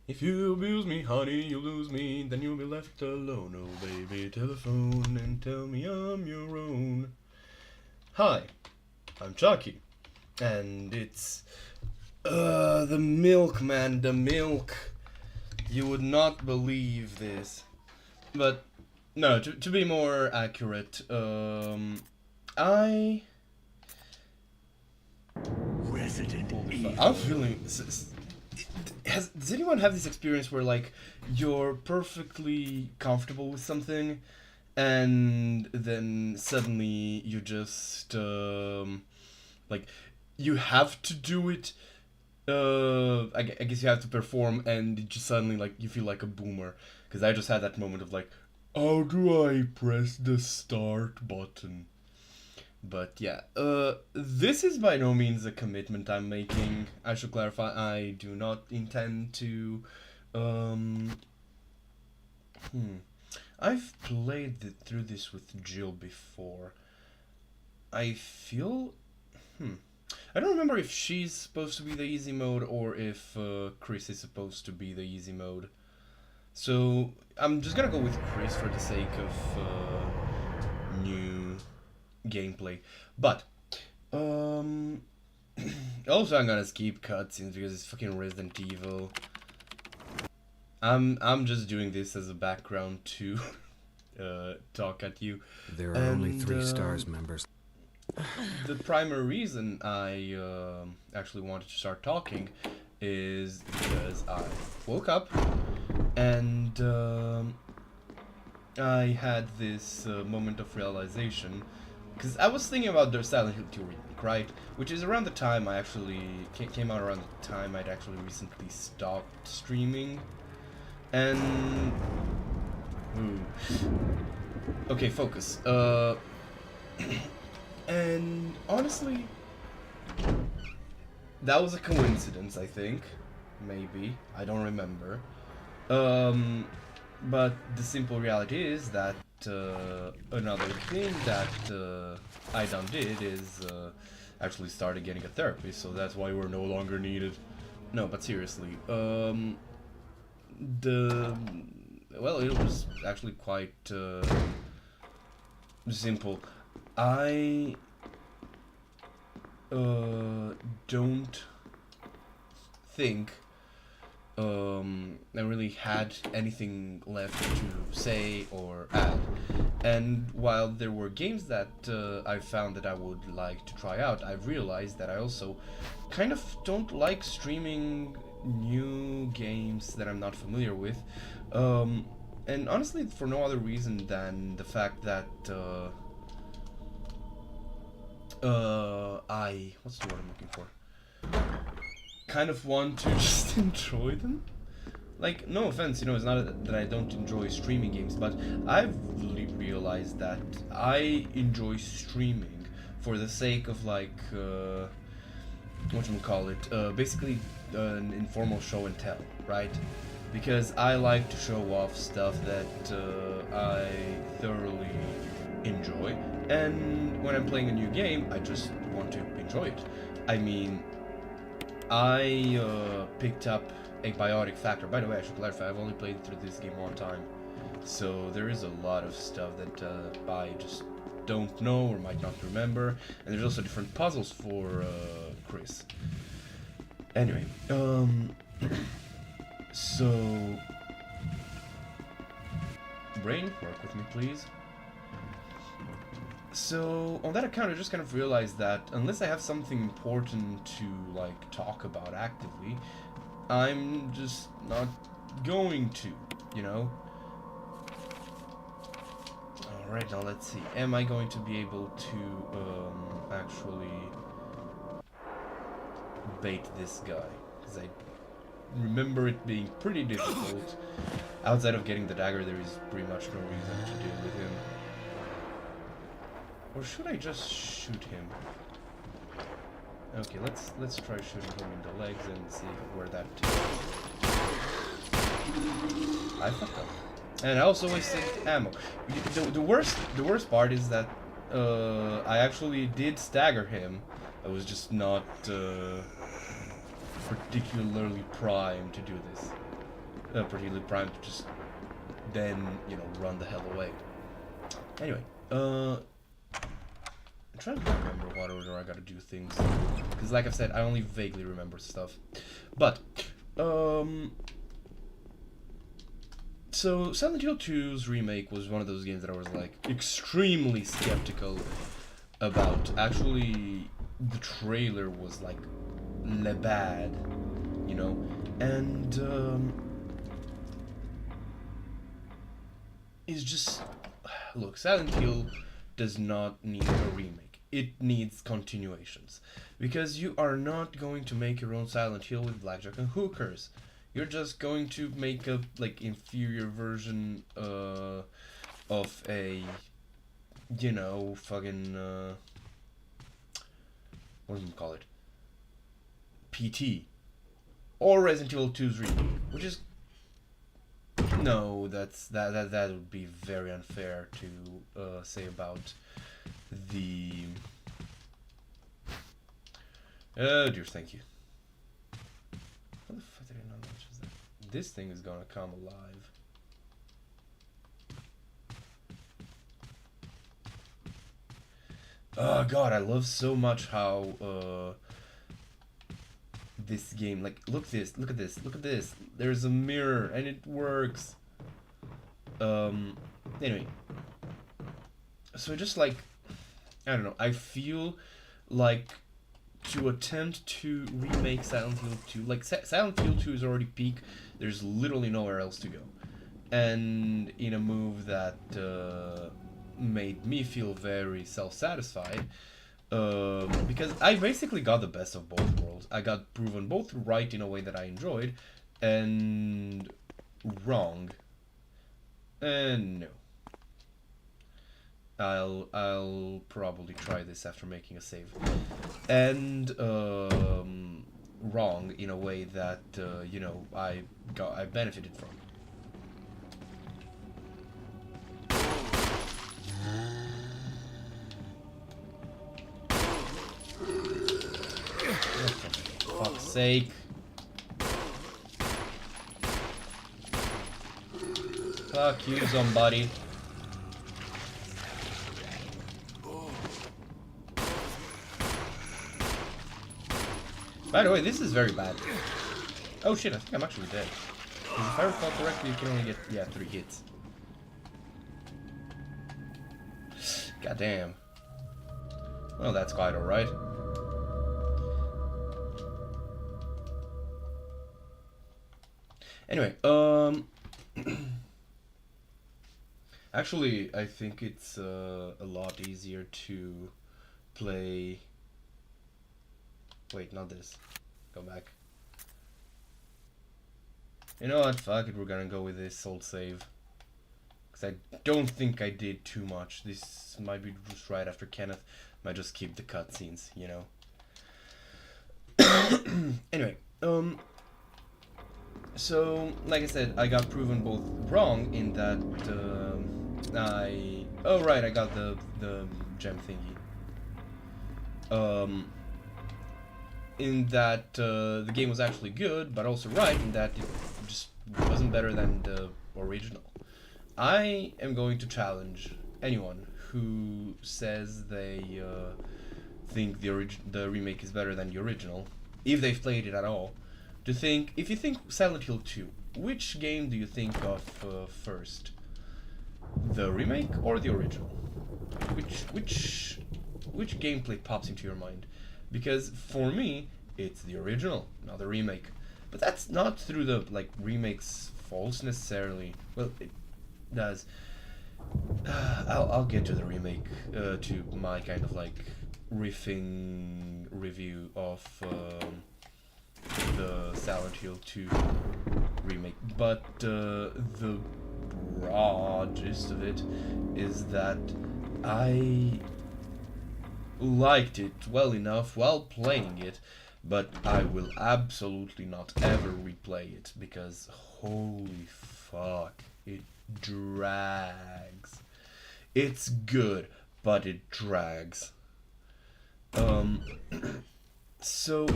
If you abuse me, honey, you lose me, then you'll be left alone. Oh, baby, telephone and tell me I'm your own. Hi, I'm Chucky, and it's the milk, man, the milk. You would not believe this, but no. To be more accurate, I. Resident Evil. I'm feeling. Does anyone have this experience where like you're perfectly comfortable with something, and then suddenly you just like you have to do it? I guess you have to perform, and it just suddenly like you feel like a boomer. Because I just had that moment of like, how do I press the start button? But yeah, this is by no means a commitment I'm making. I should clarify, I do not intend to, um, hmm. I've played through this with Jill before. I feel, hmm. I don't remember if she's supposed to be the easy mode or if Chris is supposed to be the easy mode. So I'm just gonna go with Chris for the sake of new gameplay. But um also I'm gonna skip cutscenes because it's fucking Resident Evil. I'm just doing this as a background to talk at you. There are only 3 stars members. The primary reason I actually wanted to start talking is because I woke up and I had this moment of realization. Because I was thinking about the Silent Hill 2 remake, right? Which is around the time I actually came out around the time I'd actually recently stopped streaming. And okay, focus. And honestly, that was a coincidence, I think. Maybe. I don't remember. But the simple reality is that another thing that I done did is actually started getting a therapist, so that's why we're no longer needed. No, but seriously, well, it was actually quite simple. I don't think I really had anything left to say or add. And while there were games that I found that I would like to try out, I've realized that I also kind of don't like streaming new games that I'm not familiar with. And honestly, for no other reason than the fact that what's the word I'm looking for? Kind of want to just enjoy them. Like, no offense, it's not that I don't enjoy streaming games, but I've realized that I enjoy streaming for the sake of like whatchamacallit, basically an informal show and tell, right? Because I like to show off stuff that I thoroughly enjoy, and when I'm playing a new game, I just want to enjoy it. I mean, I picked up a Biotic Factor. By the way, I should clarify, I've only played through this game one time, so there is a lot of stuff that I just don't know or might not remember, and there's also different puzzles for Chris. Anyway, so brain, work with me, please. So on that account, I just kind of realized that unless I have something important to like talk about actively, I'm just not going to, you know. All right, now let's see. Am I going to be able to actually bait this guy? Because I remember it being pretty difficult. Outside of getting the dagger, there is pretty much no reason to deal with him. Or should I just shoot him? Okay, let's try shooting him in the legs and see where that takes. I fucked up. And I also wasted ammo. The worst part is that I actually did stagger him. I was just not particularly primed to do this. particularly primed to just then, you know, run the hell away. Anyway, I'm trying to remember what order I gotta do things. Because like I've said, I only vaguely remember stuff. But, so Silent Hill 2's remake was one of those games that I was like extremely skeptical about. Actually, the trailer was like le bad, you know, and it's just, look, Silent Hill does not need a remake. It needs continuations, because you are not going to make your own Silent Hill with blackjack and hookers. You're just going to make a like inferior version of a, you know, fucking what do you call it? PT or Resident Evil 2's remake, which is, no, that would be very unfair to say about the. Oh dear, thank you. How the fuck did I not notice that? This thing is gonna come alive. Oh god, I love so much how this game, like, look at this. There's a mirror and it works. Anyway, so just like, I don't know, I feel like to attempt to remake Silent Hill 2, like Silent Hill 2 is already peak. There's literally nowhere else to go, and in a move that made me feel very self-satisfied, because I basically got the best of both worlds. I got proven both right in a way that I enjoyed, and wrong. And no. I'll probably try this after making a save. And wrong in a way that you know, I benefited from. For fuck's sake. Fuck you, somebody. By the way, this is very bad. Oh shit, I think I'm actually dead. Because if I recall correctly, you can only get, yeah, 3 hits. God damn. Well, that's quite alright. Anyway, actually, I think it's a lot easier to play. Wait, not this. Go back. You know what? Fuck it, we're gonna go with this old save. Because I don't think I did too much. This might be just right after Kenneth. Might just keep the cutscenes, you know. Anyway, so, like I said, I got proven both wrong in that oh right, I got the gem thingy. In that the game was actually good, but also right in that it just wasn't better than the original. I am going to challenge anyone who says they think the remake is better than the original, if they've played it at all, to think, if you think Silent Hill 2, which game do you think of first? The remake or the original? Which gameplay pops into your mind? Because for me, it's the original, not the remake. But that's not through the like remake's faults necessarily. Well, it does. I'll get to the remake, to my kind of like riffing review of the Silent Hill 2 remake. But the raw gist of it is that I liked it well enough while playing it, but I will absolutely not ever replay it because holy fuck, it drags. It's good, but it drags. So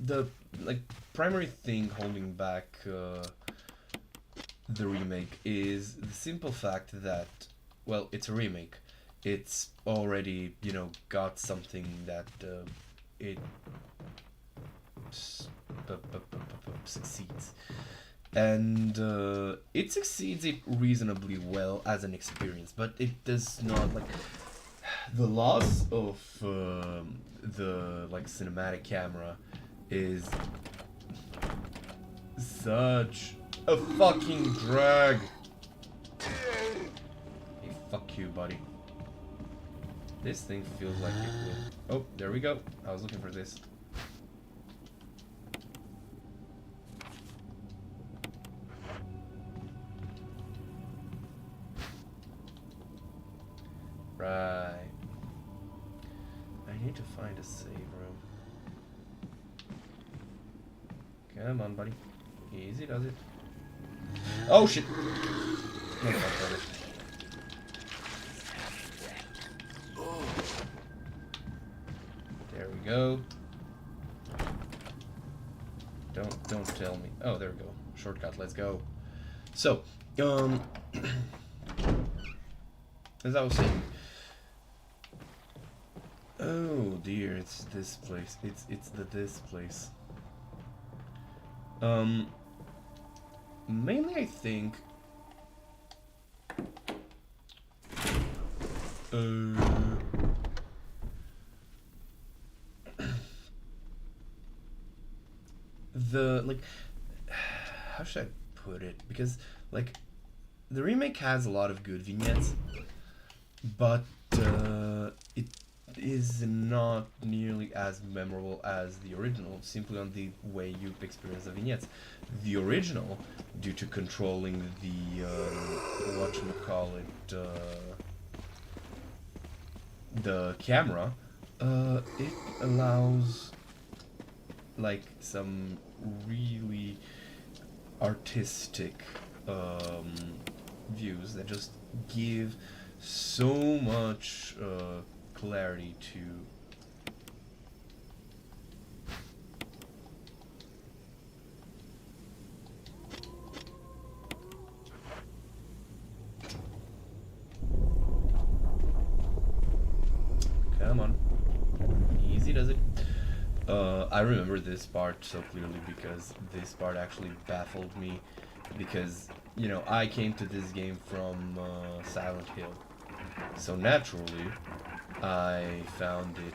the like primary thing holding back the remake is the simple fact that, well, it's a remake. It's already, you know, got something that it succeeds. And it succeeds it reasonably well as an experience, but it does not, like, the loss of the like cinematic camera is such a fucking drag. Hey, fuck you, buddy. This thing feels like it will. Oh, there we go. I was looking for this. Right. I need to find a save room. Come on, buddy. Easy does it. Oh shit! No, there we go. Don't tell me. Oh, there we go. Shortcut. Let's go. So, as I was saying. Oh dear, it's this place. It's this place. Mainly I think the, like, how should I put it? Because, like, the remake has a lot of good vignettes, but it is not nearly as memorable as the original, simply on the way you experience the vignettes. The original, due to controlling the whatchamacallit, the camera, it allows like some really artistic views that just give so much clarity to come on, easy does it. I remember this part so clearly because this part actually baffled me, because, you know, I came to this game from Silent Hill, so naturally I found it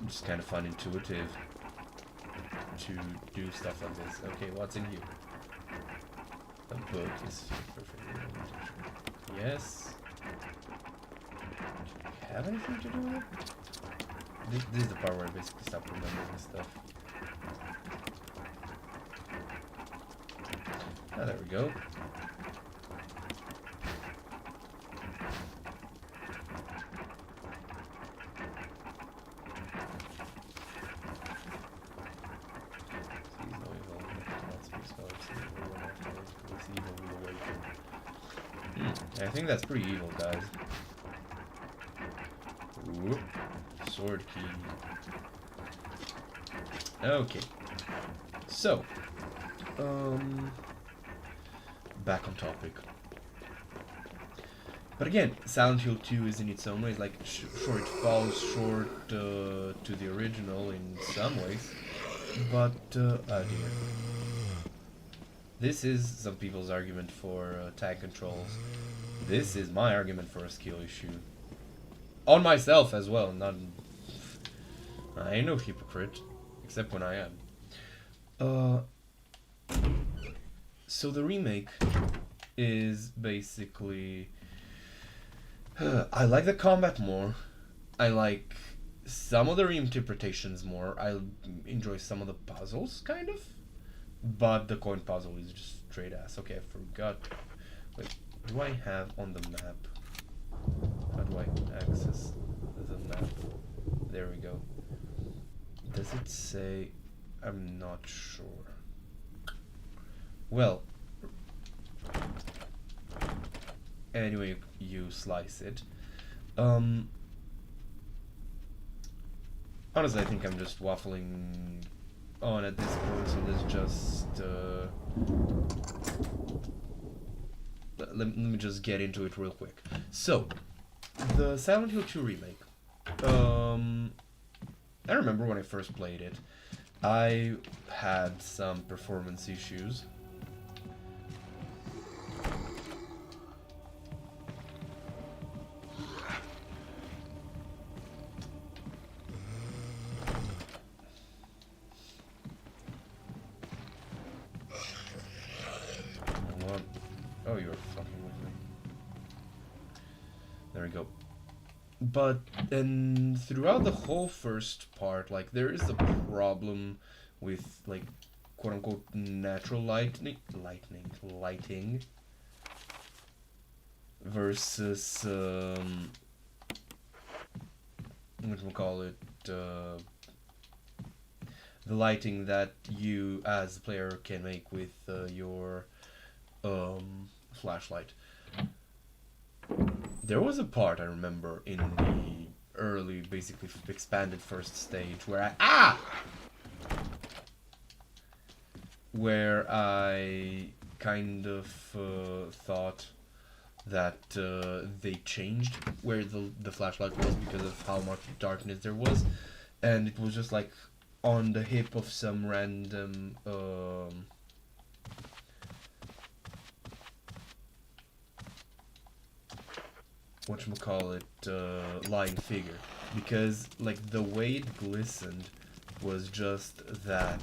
just kind of fun, intuitive to do stuff like this. Okay, what's in here? A book is perfectly orientation. Yes. Do you have anything to do with it? This is the part where I basically stop remembering stuff. Ah, there we go. I think that's pretty evil, guys. Whoop. Sword key. Okay. So, back on topic. But again, Silent Hill 2 is in its own ways, like, sure, it falls short to the original in some ways, but, oh dear. This is some people's argument for tag controls. This is my argument for a skill issue. On myself as well, not... I ain't no hypocrite, except when I am. So the remake is basically... I like the combat more. I like some of the reinterpretations more. I enjoy some of the puzzles, kind of. But the coin puzzle is just straight ass. Okay, I forgot. Wait, do I have on the map? How do I access the map? There we go. Does it say? I'm not sure. Well, anyway, you slice it. Honestly, I think I'm just waffling on at this point, so let's just let me just get into it real quick. So, the Silent Hill 2 remake. I remember when I first played it, I had some performance issues. What? Oh, you're fucking with me. There we go. But then throughout the whole first part, like, there is a problem with, like, quote unquote natural lighting versus whatchamacallit, the lighting that you as the player can make with your flashlight. There was a part I remember in the early, basically expanded first stage where I kind of thought that they changed where the flashlight was because of how much darkness there was, and it was just like on the hip of some random whatchamacallit, lying figure, because like the way it glistened was just that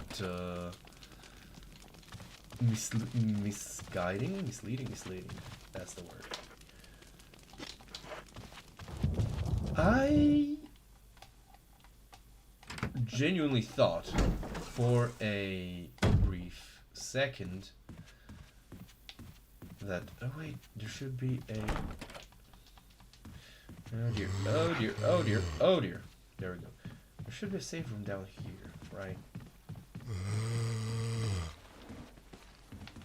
misleading, that's the word. I genuinely thought for a brief second that, oh wait, there should be a, oh dear, oh dear, oh dear, oh dear, there we go. There should be a save room down here, right?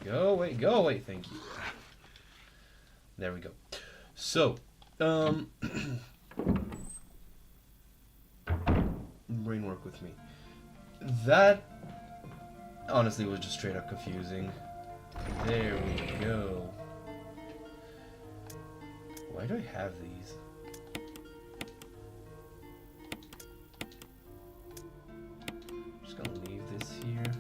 Go away, thank you. There we go. So, brain work with me. That honestly was just straight up confusing. There we go. Why do I have these? Just gonna leave this here.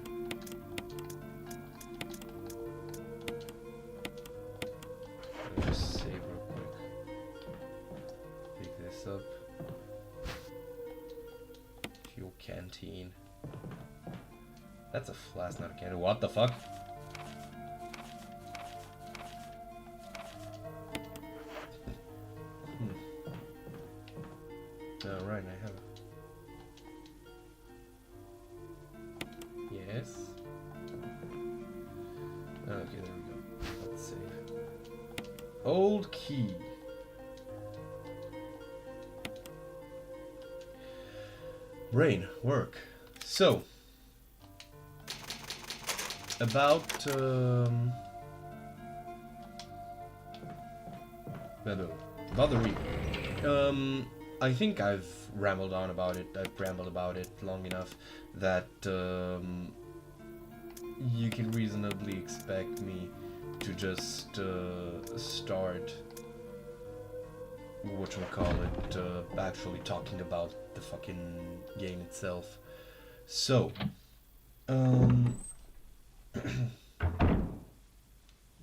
Let me just save real quick. Pick this up. Fuel canteen. That's a flask, not a canteen. What the fuck? Oh, right, I have. Yes. Okay, there we go. Let's save. Old key. Brain work. So, about about the remake. I think I've rambled on about it. I've rambled about it long enough that you can reasonably expect me to just start whatchamacallit, actually talking about the fucking game itself. So, you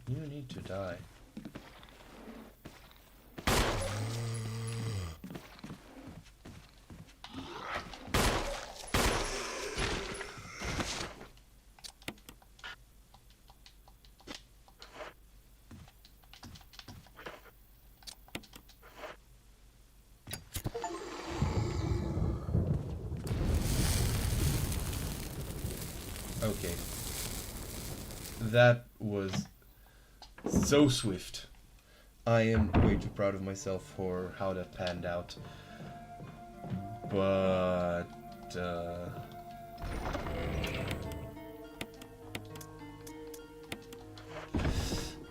need to die. Okay. That was so swift. I am way too proud of myself for how that panned out. But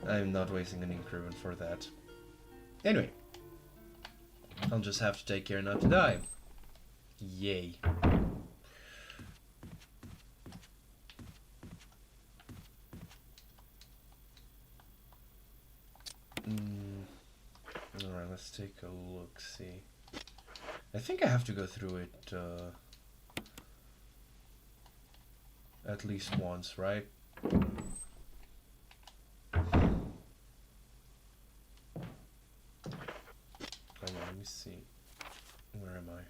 I'm not wasting an increment for that. Anyway, I'll just have to take care not to die. Yay. Alright, let's take a look, see. I think I have to go through it at least once, right? Hold on, let me see. Where am I?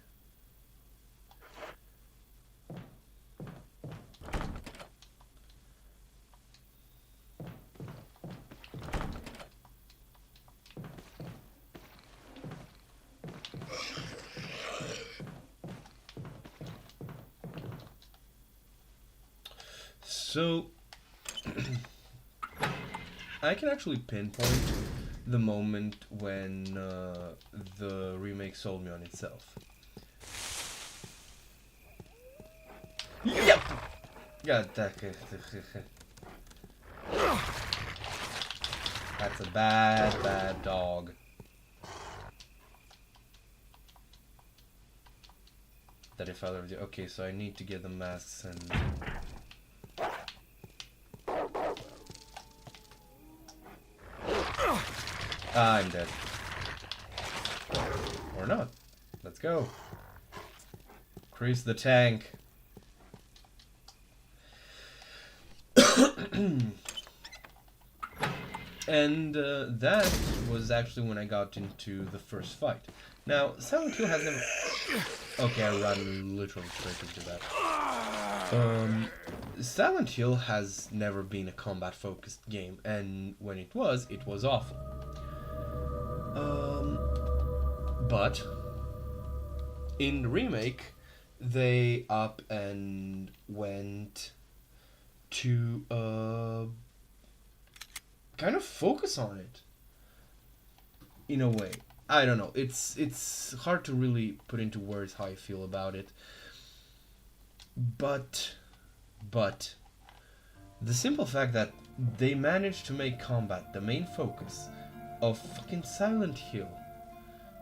So, I can actually pinpoint the moment when the remake sold me on itself. Yep! God, that's a bad dog. That if I ever do. Okay, so I need to get the masks and. I'm dead. Or not. Let's go. Increase the tank. And that was actually when I got into the first fight. Now, Silent Hill has never... Okay, I ran literally straight into that. Silent Hill has never been a combat-focused game, and when it was awful. But in the remake, they up and went to kind of focus on it in a way. I don't know. It's hard to really put into words how I feel about it. But the simple fact that they managed to make combat the main focus of fucking Silent Hill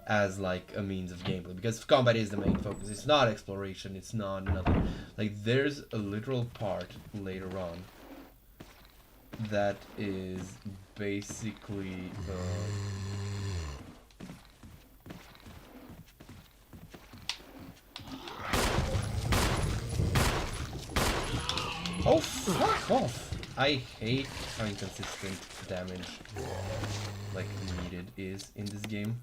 as like a means of gameplay, because combat is the main focus. It's not exploration. It's not nothing. Like there's a literal part later on that is basically oh, fuck off! I hate how inconsistent damage like needed is in this game.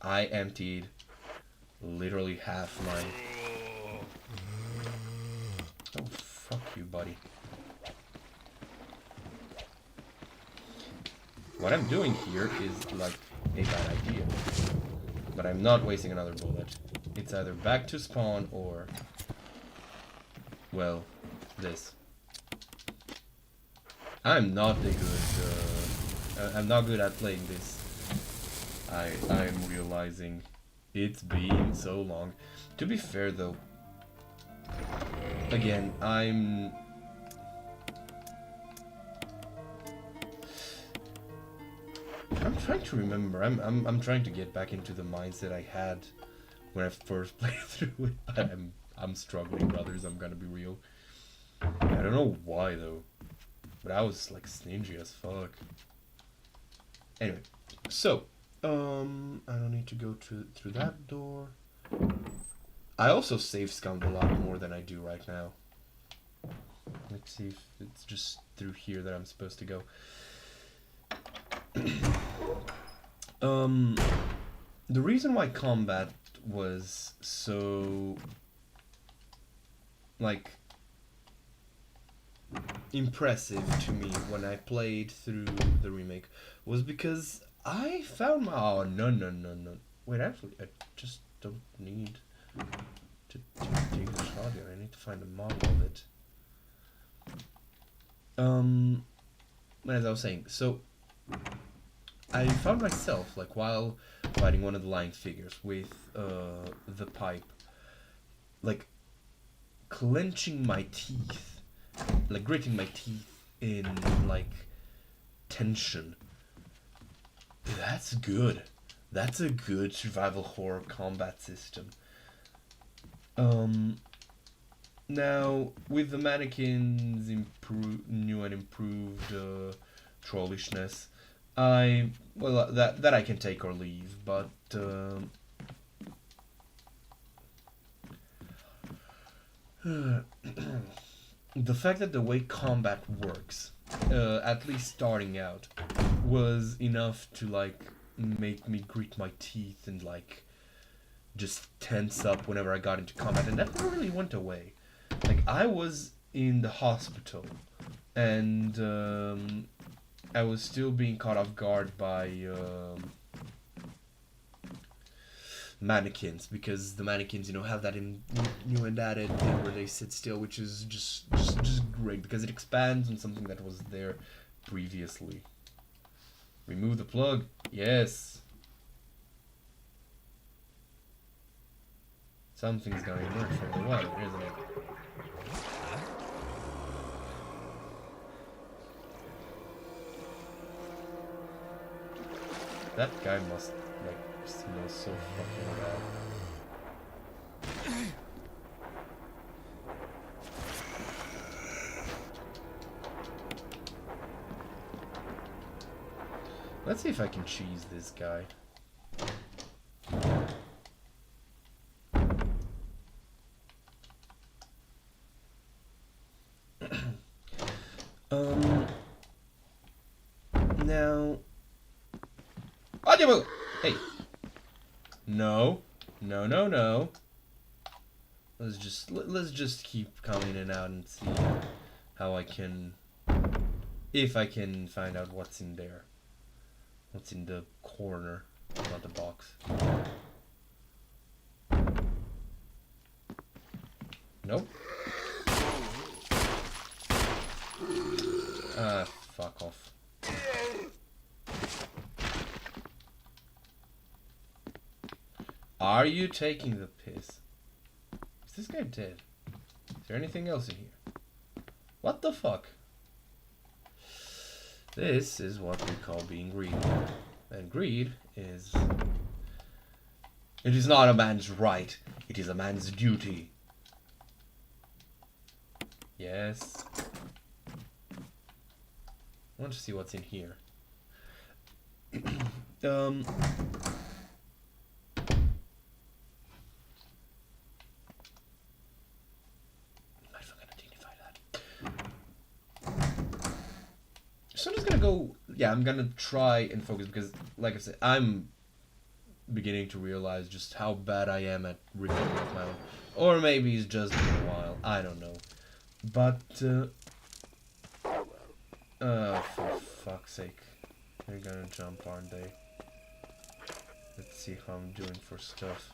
I emptied literally half my... Oh, fuck you, buddy. What I'm doing here is like a bad idea. But I'm not wasting another bullet. It's either back to spawn or... well, this. I'm not a good... I'm not good at playing this. I'm realizing it's been so long. To be fair though, again, I'm trying to remember. I'm trying to get back into the mindset I had when I first played through it, but I'm struggling, brothers. I'm gonna be real. I don't know why though, but I was like stingy as fuck. Anyway, so I don't need to go through that door. I also save scummed a lot more than I do right now. Let's see if it's just through here that I'm supposed to go. The reason why combat was so like impressive to me when I played through the remake was because I found my... Oh, no. Wait, actually, I just don't need to take the shotgun. I need to find a model of it. As I was saying, so I found myself, like, while fighting one of the lying figures with the pipe, like, clenching my teeth, like gritting my teeth in like tension. That's good. That's a good survival horror combat system. Now with the mannequins new and improved trollishness, that I can take or leave, but the fact that the way combat works, at least starting out, was enough to like make me grit my teeth and like just tense up whenever I got into combat, and that never really went away. Like I was in the hospital, and I was still being caught off guard by mannequins, because the mannequins, you know, have that new and added thing where they sit still, which is just great because it expands on something that was there previously. Remove the plug. Yes. Something's gonna emerge from the water, isn't it? That guy must like smell so fucking bad. Let's see if I can cheese this guy. Now, audible. Hey, no. Let's just keep coming in and out and see how I can, if I can find out what's in there. What's in the corner, not the box. Nope. Ah, fuck off. Are you taking the piss? Is this guy dead? Is there anything else in here? What the fuck? This is what we call being greedy. And greed is... It is not a man's right. It is a man's duty. Yes. I want to see what's in here. So I'm just gonna go, yeah, I'm gonna try and focus because, like I said, I'm beginning to realize just how bad I am at recording with my own. Or maybe it's just been a while, I don't know. But, for fuck's sake. They're gonna jump, aren't they? Let's see how I'm doing for stuff.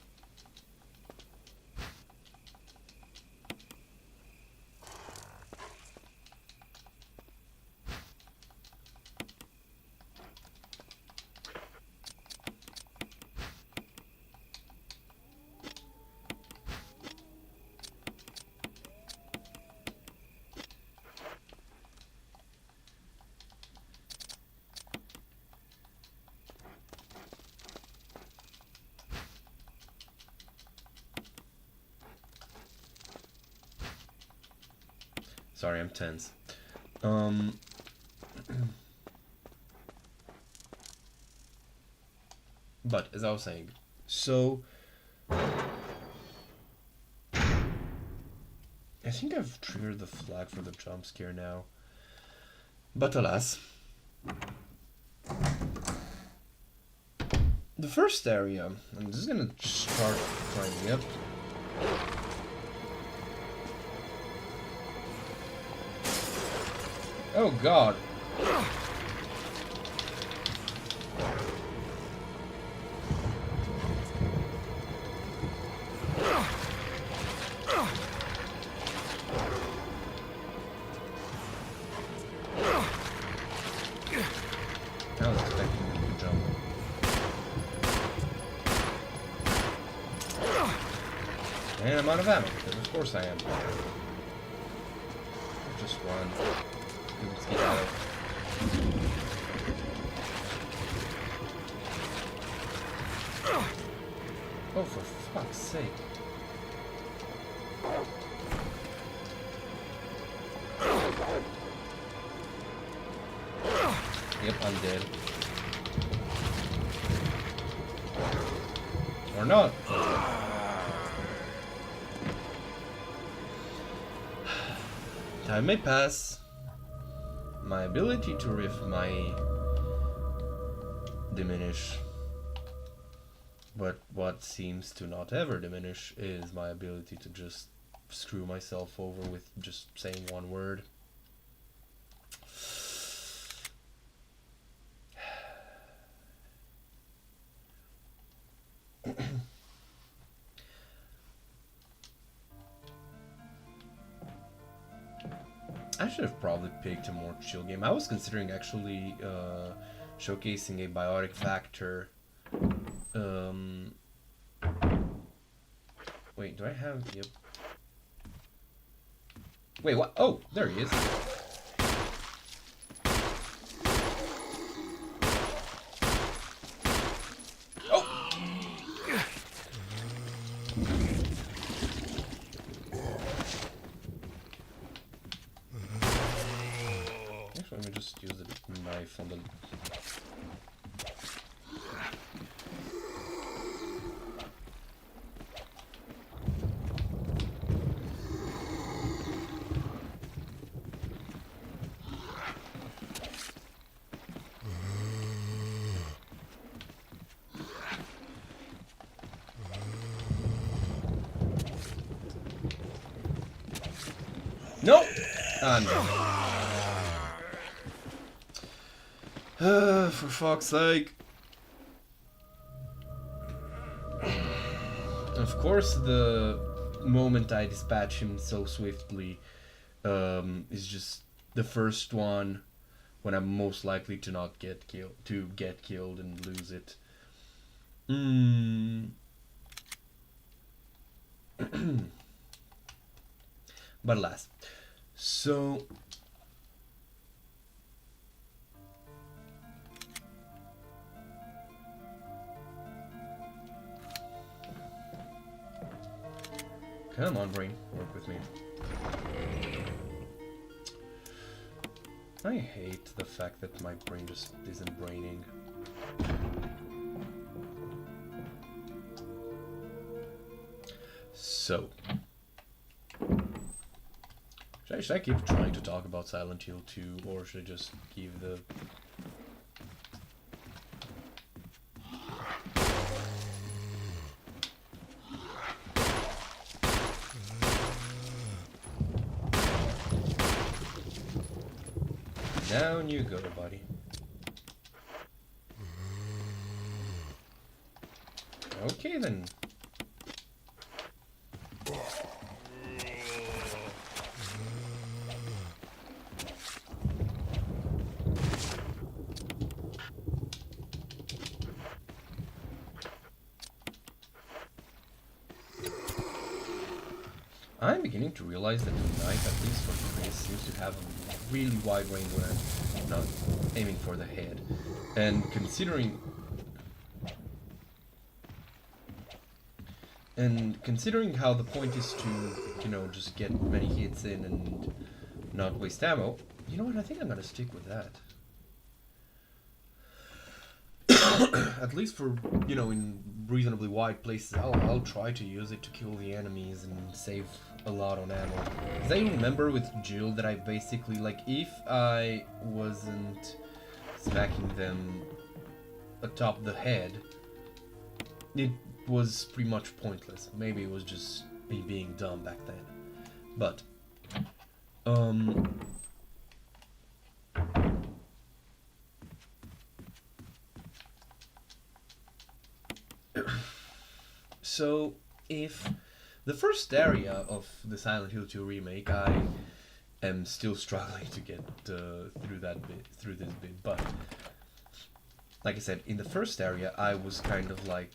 Sorry, I'm tense. But, as I was saying, so... I think I've triggered the flag for the jump scare now. But alas. The first area, I'm just gonna start climbing up. Oh god. I was expecting him to jump. And I'm out of ammo, because of course I am. Just run. Let's get out of. Oh, for fuck's sake. Yep, I'm dead. Or not. Time may pass. My ability to riff might diminish. But what seems to not ever diminish is my ability to just screw myself over with just saying one word. I should have probably picked a more chill game. I was considering actually showcasing a biotic factor. Wait, do I have... Yep. Wait, what? Oh, there he is. Oh! Actually, let me just use the knife on the... No! I'm dead. For fuck's sake. Of course, the moment I dispatch him so swiftly is just the first one when I'm most likely to not get killed and lose it. But alas. So come on, brain, work with me. I hate the fact that my brain just isn't braining. So should I keep trying to talk about Silent Hill 2, or should I just give the... Down you go, buddy. Okay then. I'm beginning to realize that the knife, at least for Chris, seems to have a really wide range when I'm not aiming for the head. And considering how the point is to, you know, just get many hits in and not waste ammo, you know what, I think I'm gonna stick with that. At least for, you know, in reasonably wide places, I'll try to use it to kill the enemies and save a lot on ammo. Because I remember with Jill that I basically, like, if I wasn't smacking them atop the head, it was pretty much pointless. Maybe it was just me being dumb back then. But, so, if the first area of the Silent Hill 2 remake, I am still struggling to get through this bit, but like I said, in the first area, I was kind of like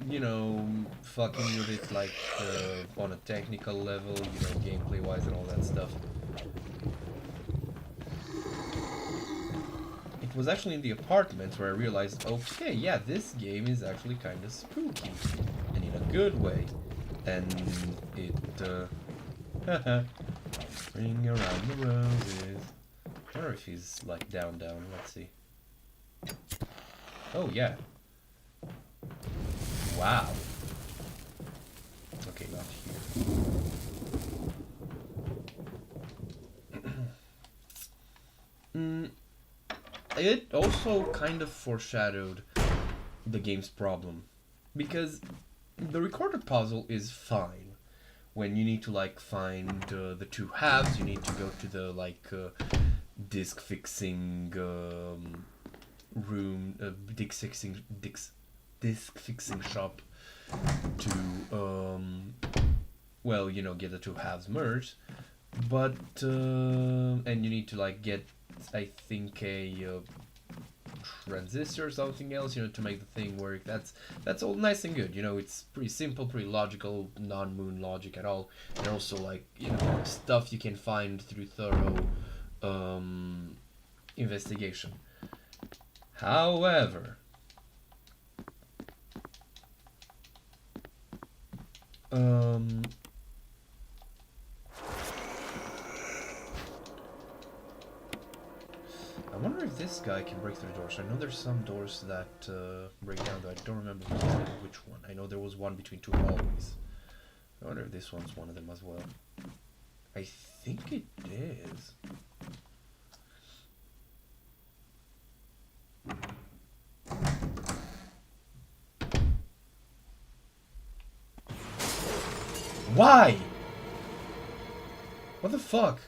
you know, fucking with it like on a technical level, you know, gameplay wise and all that stuff. It was actually in the apartment where I realized, okay, yeah, this game is actually kind of spooky, and in a good way. And it, ring around the roses. I wonder if he's like down. Let's see. Oh yeah. Wow. Okay, not here. It also kind of foreshadowed the game's problem, because the recorder puzzle is fine. When you need to like find the two halves, you need to go to the like disc fixing room, disc fixing shop to well, you know, get the two halves merged. But and you need to like get, I think, a transistor or something else, you know, to make the thing work. That's all nice and good, you know. It's pretty simple, pretty logical, non-moon logic at all, and also like, you know, stuff you can find through thorough investigation. However, I wonder if this guy can break through doors. I know there's some doors that break down, but I don't remember which one. I know there was one between two hallways. I wonder if this one's one of them as well. I think it is. Why? What the fuck?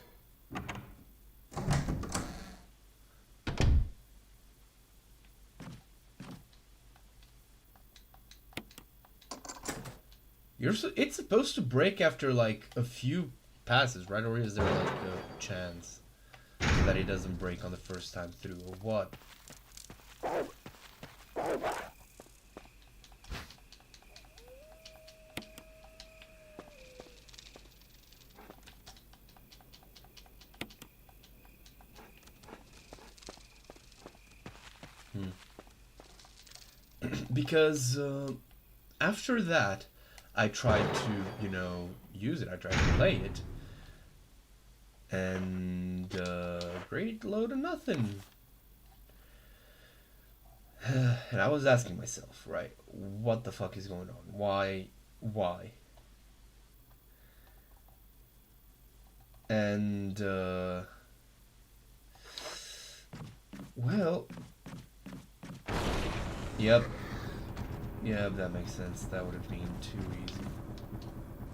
It's supposed to break after like a few passes, right? Or is there like a chance that it doesn't break on the first time through, or what? Because after that, I tried to, you know, use it. I tried to play it, and great load of nothing. And I was asking myself, right, what the fuck is going on? Why? And well, yep, that makes sense. That would have been too easy.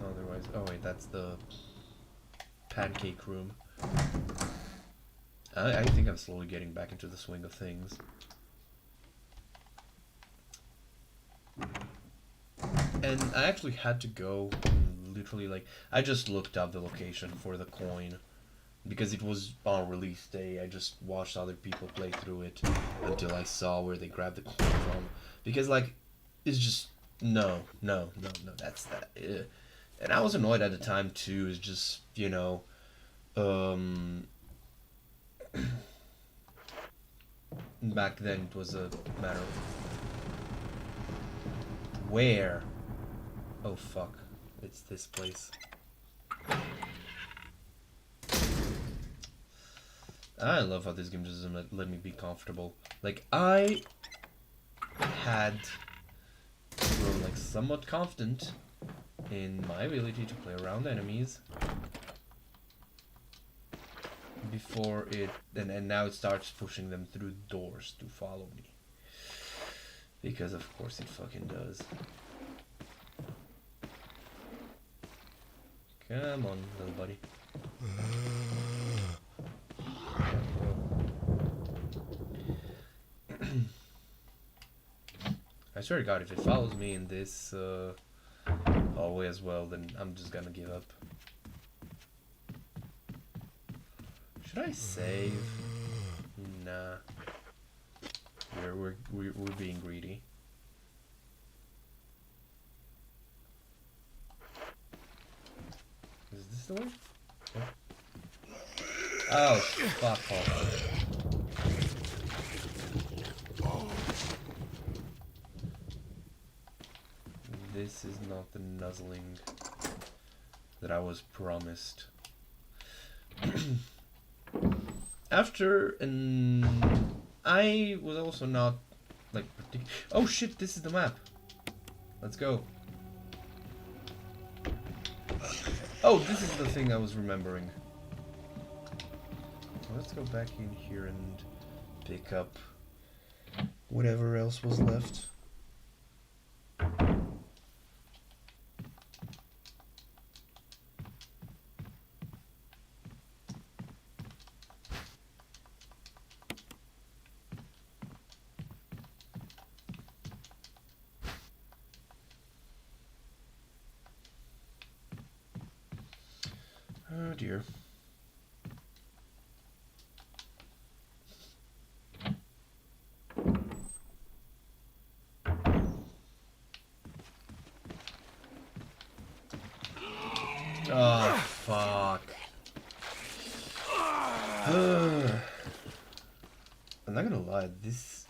Otherwise, oh wait, that's the pancake room. I think I'm slowly getting back into the swing of things. And I actually had to go, literally, like, I just looked up the location for the coin, because it was on release day. I just watched other people play through it until I saw where they grabbed the coin from. Because, like, it's just, no, that's that. And I was annoyed at the time, too. It's just, you know, back then it was a matter of where. Oh fuck, it's this place. I love how this game just doesn't let me be comfortable. Like, I had grown like somewhat confident in my ability to play around enemies before it, and now it starts pushing them through doors to follow me. Because of course it fucking does. Come on, little buddy. I swear to God, if it follows me in this hallway as well, then I'm just gonna give up. Should I save? Nah. We're being greedy. the way? Yeah. Oh, fuck off. This is not the nuzzling that I was promised. After I was also not like oh shit, this is the map. Let's go. Oh, this is the thing I was remembering. Let's go back in here and pick up whatever else was left. Oh dear. Oh, fuck. I'm not gonna lie, this...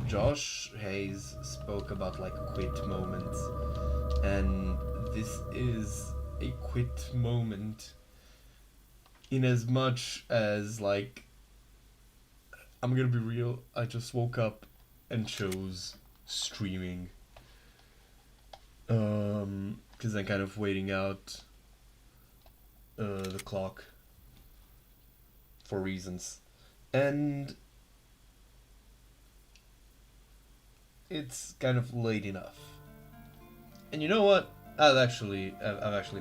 Josh Hayes spoke about, like, quit moments. And this is a quit moment. In as much as, like... I'm gonna be real, I just woke up and chose streaming. Because I'm kind of waiting out the clock for reasons, and it's kind of late enough. And you know what? I've actually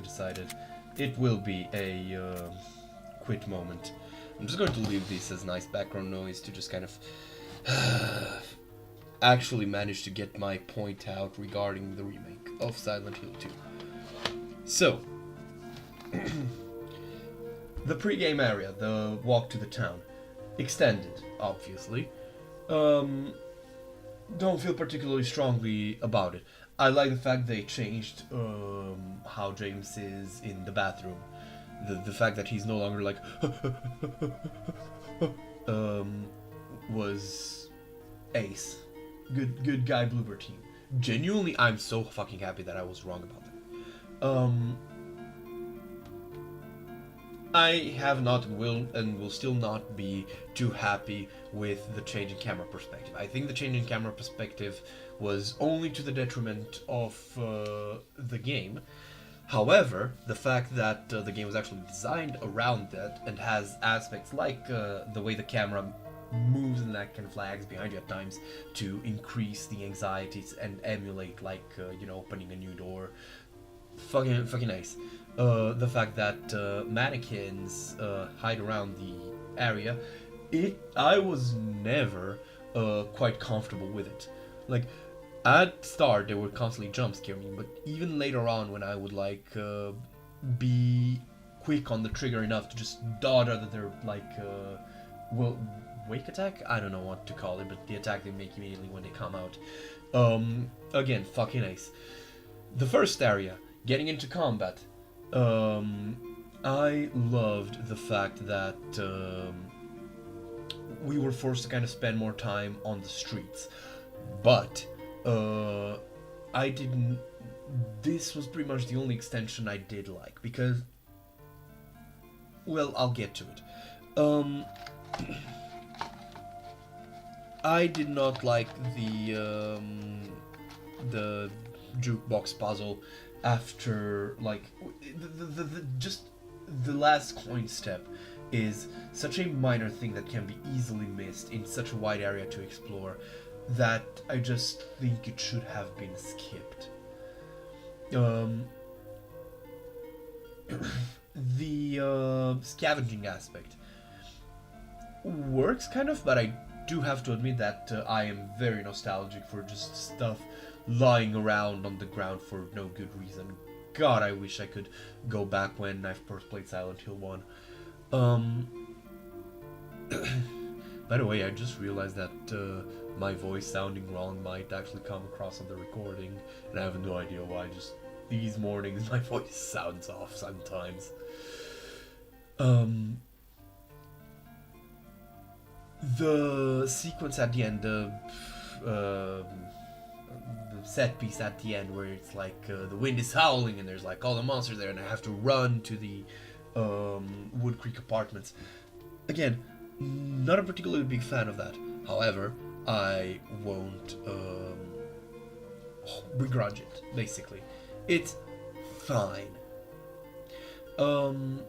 decided it will be a quit moment. I'm just going to leave this as nice background noise to just kind of actually manage to get my point out regarding the remake of Silent Hill 2. So, the pre-game area, the walk to the town, extended, obviously. Don't feel particularly strongly about it. I like the fact they changed how James is in the bathroom. The fact that he's no longer like was ace. Good guy Bloober team. Genuinely, I'm so fucking happy that I was wrong about that. I have not will still not be too happy with the change in camera perspective. I think the change in camera perspective was only to the detriment of the game. However, the fact that the game was actually designed around that and has aspects like the way the camera moves and that kind of lags behind you at times to increase the anxieties and emulate like opening a new door. Fucking nice. The fact that mannequins hide around the area, I was never quite comfortable with it. Like at start they would constantly jump scare me, but even later on when I would like be quick on the trigger enough to just dodge out of their like wake attack? I don't know what to call it, but the attack they make immediately when they come out. Again, fucking nice. The first area, getting into combat, I loved the fact that we were forced to kind of spend more time on the streets, but I didn't. This was pretty much the only extension I did like because, well, I'll get to it. I did not like the jukebox puzzle after like just the last coin step is such a minor thing that can be easily missed in such a wide area to explore that I just think it should have been skipped. The scavenging aspect works kind of, but I do have to admit that I am very nostalgic for just stuff lying around on the ground for no good reason. God, I wish I could go back when I first played Silent Hill 1. By the way, I just realized that my voice sounding wrong might actually come across on the recording, and I have no idea why. Just these mornings my voice sounds off sometimes. The sequence at the end, the set piece at the end where it's like the wind is howling and there's like all the monsters there and I have to run to the Wood Creek apartments. Again, not a particularly big fan of that. However, I won't begrudge it, basically. It's fine. The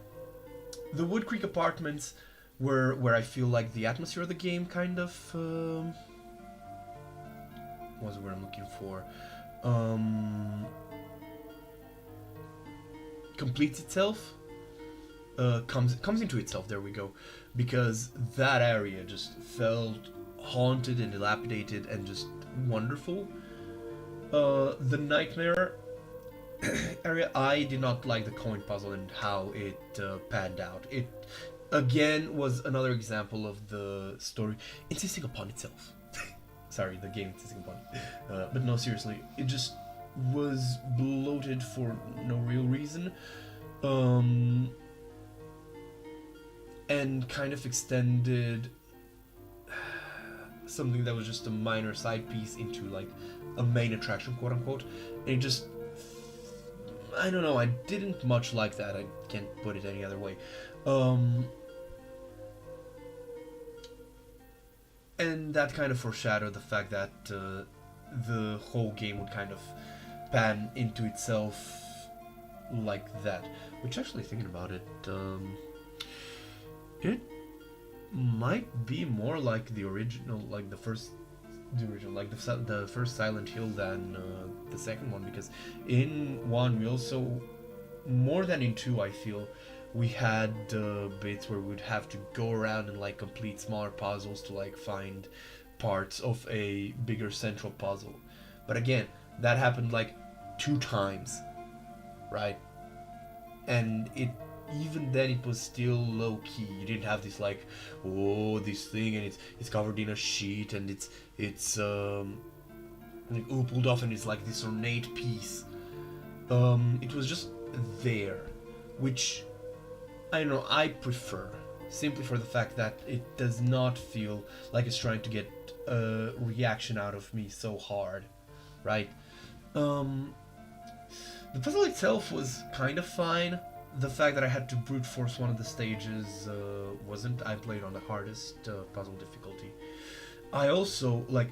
Wood Creek apartments were where I feel like the atmosphere of the game kind of what's the word I'm looking for? Completes itself. Comes into itself. There we go. Because that area just felt haunted and dilapidated and just wonderful. The nightmare area, I did not like the coin puzzle and how it panned out. It again was another example of the story insisting upon itself. Sorry, the game insisting upon it. But no, seriously, it just was bloated for no real reason. And kind of extended something that was just a minor side piece into like a main attraction, quote unquote. And it just, I don't know, I didn't much like that. I can't put it any other way. And that kind of foreshadowed the fact that the whole game would kind of pan into itself like that. Which, actually, thinking about it, it might be more like the original, like the first Silent Hill than the second one, because in one we also, more than in two, I feel, we had bits where we'd have to go around and like complete smaller puzzles to like find parts of a bigger central puzzle. But again, that happened like 2 times, right? And even then it was still low key. You didn't have this like, oh, this thing and it's covered in a sheet and it's like pulled off and it's like this ornate piece. It was just there, which I don't know, I prefer, simply for the fact that it does not feel like it's trying to get a reaction out of me so hard, right? The puzzle itself was kind of fine. The fact that I had to brute force one of the stages wasn't. I played on the hardest puzzle difficulty. I also like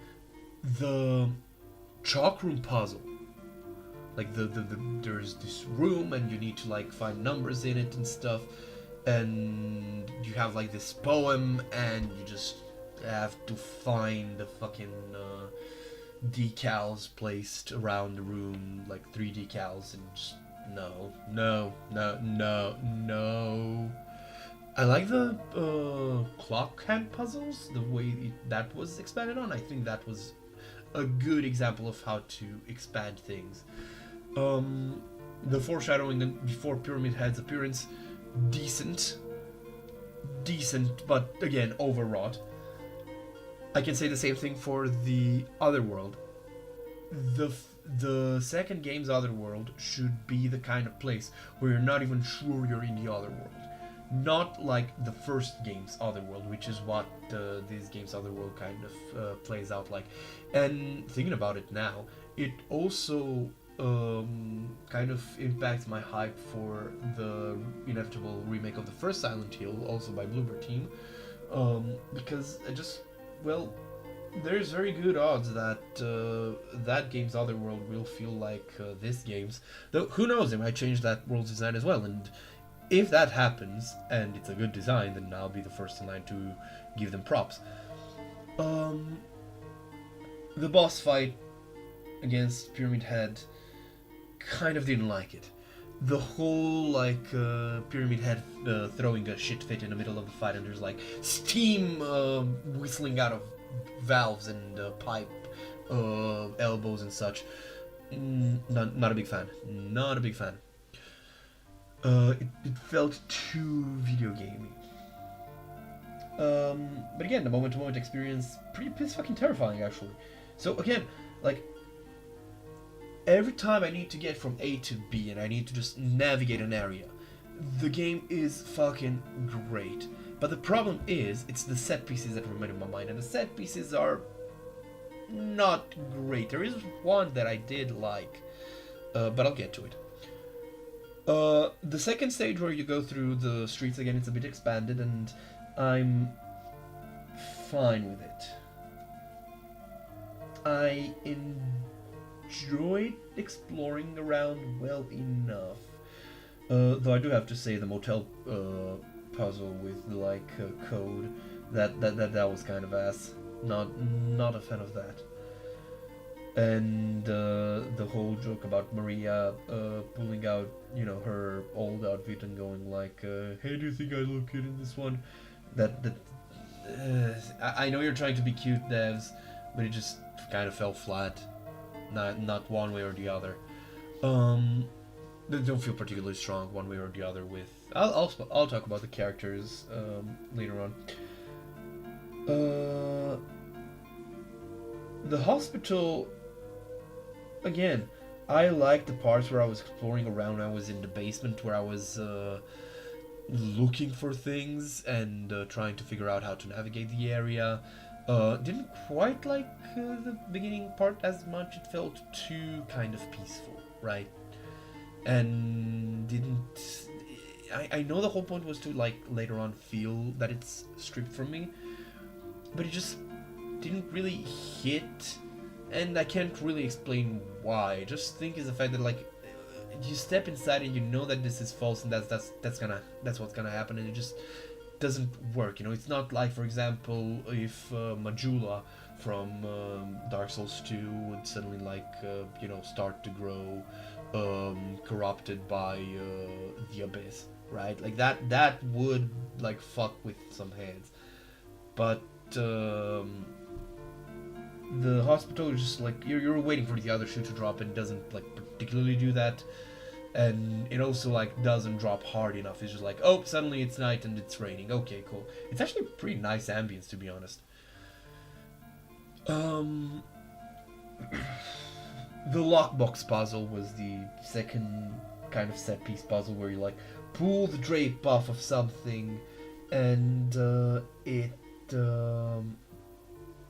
the chalk room puzzle. Like there's this room and you need to like find numbers in it and stuff, and you have like this poem and you just have to find the fucking decals placed around the room, like 3 decals, and just no. I like the clock hand puzzles, the way that was expanded on. I think that was a good example of how to expand things. The foreshadowing before Pyramid Head's appearance, decent, but again, overwrought. I can say the same thing for the Otherworld. The second game's Otherworld should be the kind of place where you're not even sure you're in the Otherworld. Not like the first game's Otherworld, which is what this game's Otherworld kind of plays out like. And thinking about it now, it also kind of impacts my hype for the inevitable remake of the first Silent Hill, also by Bloober Team, because there's very good odds that that game's Otherworld will feel like this game's. Though who knows, they might change that world's design as well. And if that happens and it's a good design, then I'll be the first in line to give them props. The boss fight against Pyramid Head, kind of didn't like it. The whole like Pyramid Head throwing a shit fit in the middle of the fight, and there's like steam whistling out of valves and pipe elbows and such. Not a big fan. Not a big fan. It felt too video gamey. But again, the moment-to-moment experience, pretty fucking terrifying actually. So again, like, every time I need to get from A to B and I need to just navigate an area, the game is fucking great. But the problem is, it's the set pieces that remain in my mind, and the set pieces are not great. There is one that I did like, but I'll get to it. The second stage where you go through the streets again, it's a bit expanded, and I'm fine with it. I enjoyed exploring around well enough. Though I do have to say the motel puzzle with like code that was kind of ass. Not a fan of that. And the whole joke about Maria pulling out, her old outfit and going like, "Hey, do you think I look good in this one?" I know you're trying to be cute, devs, but it just kind of fell flat. Not one way or the other. They don't feel particularly strong one way or the other. With I'll talk about the characters later on. The hospital, again, I like the parts where I was exploring around. I was in the basement where I was looking for things and trying to figure out how to navigate the area. Didn't quite like the beginning part as much. It felt too kind of peaceful, right? And didn't... I know the whole point was to, like, later on feel that it's stripped from me, but it just didn't really hit, and I can't really explain why. I just think is the fact that, like, you step inside and you know that this is false, and that's what's gonna happen, and it just doesn't work. It's not like, for example, if Majula from Dark Souls 2 would suddenly like start to grow corrupted by the abyss, right? Like that would like fuck with some heads. But the hospital is just like you're waiting for the other shoe to drop, and it doesn't like particularly do that. And it also like doesn't drop hard enough. It's just like, oh, suddenly it's night and it's raining. Okay, cool. It's actually a pretty nice ambience, to be honest. The lockbox puzzle was the second kind of set piece puzzle where you like pull the drape off of something, and it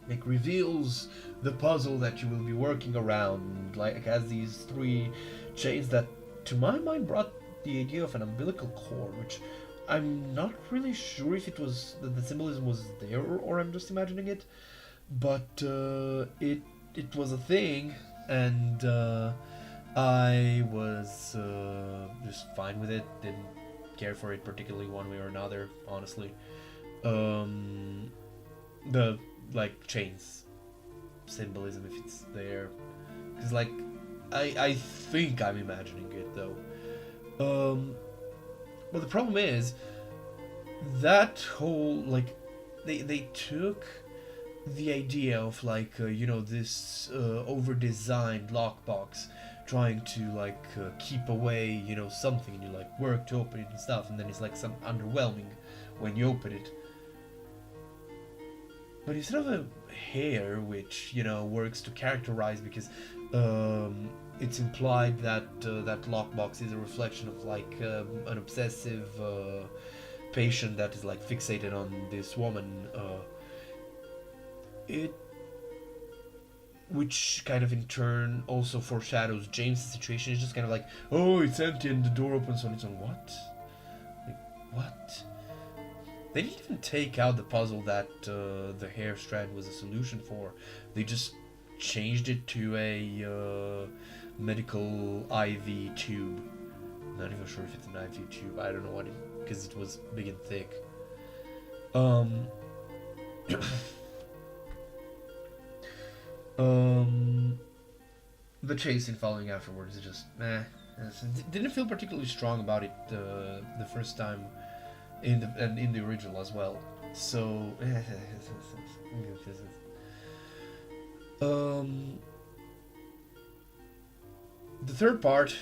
like reveals the puzzle that you will be working around. Like it has these three chains that, to my mind, brought the idea of an umbilical cord, which I'm not really sure if it was the symbolism was there or I'm just imagining it, but it was a thing, and I was just fine with it. Didn't care for it particularly one way or another, honestly. The like chains symbolism, if it's there, because like I think I'm imagining it though. But the problem is that whole like they took the idea of like this over-designed lockbox trying to like keep away something, and you like work to open it and stuff, and then it's like some underwhelming when you open it. But instead of a hair which works to characterize, because it's implied that that lockbox is a reflection of like an obsessive patient that is like fixated on this woman, which kind of in turn also foreshadows James' situation. It's just kind of like, oh, it's empty and the door opens on its own. What? Like, what? They didn't even take out the puzzle that the hair strand was a solution for. They just changed it to a medical IV tube. Not even sure if it's an IV tube. I don't know what because it was big and thick. The chasing following afterwards is just didn't feel particularly strong about it the first time in the original as well. So the third part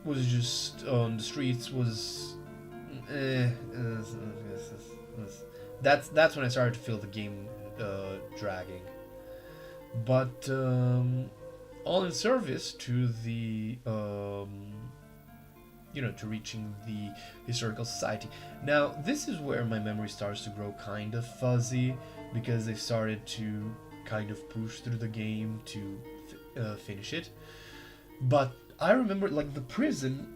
was just on the streets was that's when I started to feel the game dragging. But all in service to the to reaching the historical society. Now, this is where my memory starts to grow kind of fuzzy, because they started to kind of push through the game to finish it. But I remember, like, the prison,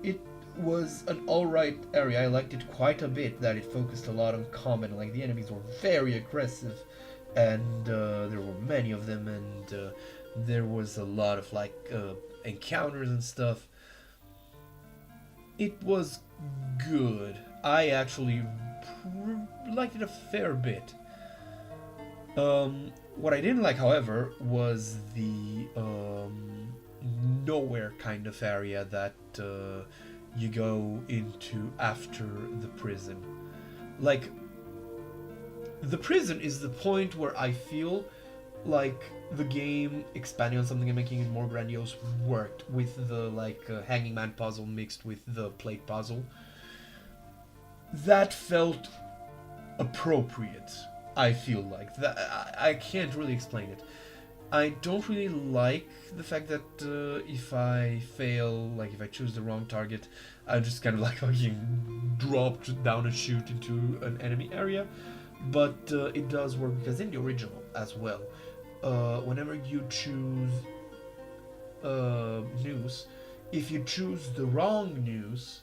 it was an alright area. I liked it quite a bit, that it focused a lot on combat. Like, the enemies were very aggressive, and there were many of them, and there was a lot of, like, encounters and stuff. It was good. I actually liked it a fair bit. What I didn't like, however, was the nowhere kind of area that you go into after the prison. Like, the prison is the point where I feel like the game expanding on something and making it more grandiose worked, with the hanging man puzzle mixed with the plate puzzle. That felt appropriate. I feel like that. I can't really explain it. I don't really like the fact that if I fail, like if I choose the wrong target, I'm just kind of like fucking dropped down and shoot into an enemy area. But it does work, because in the original as well, whenever you choose news, if you choose the wrong news,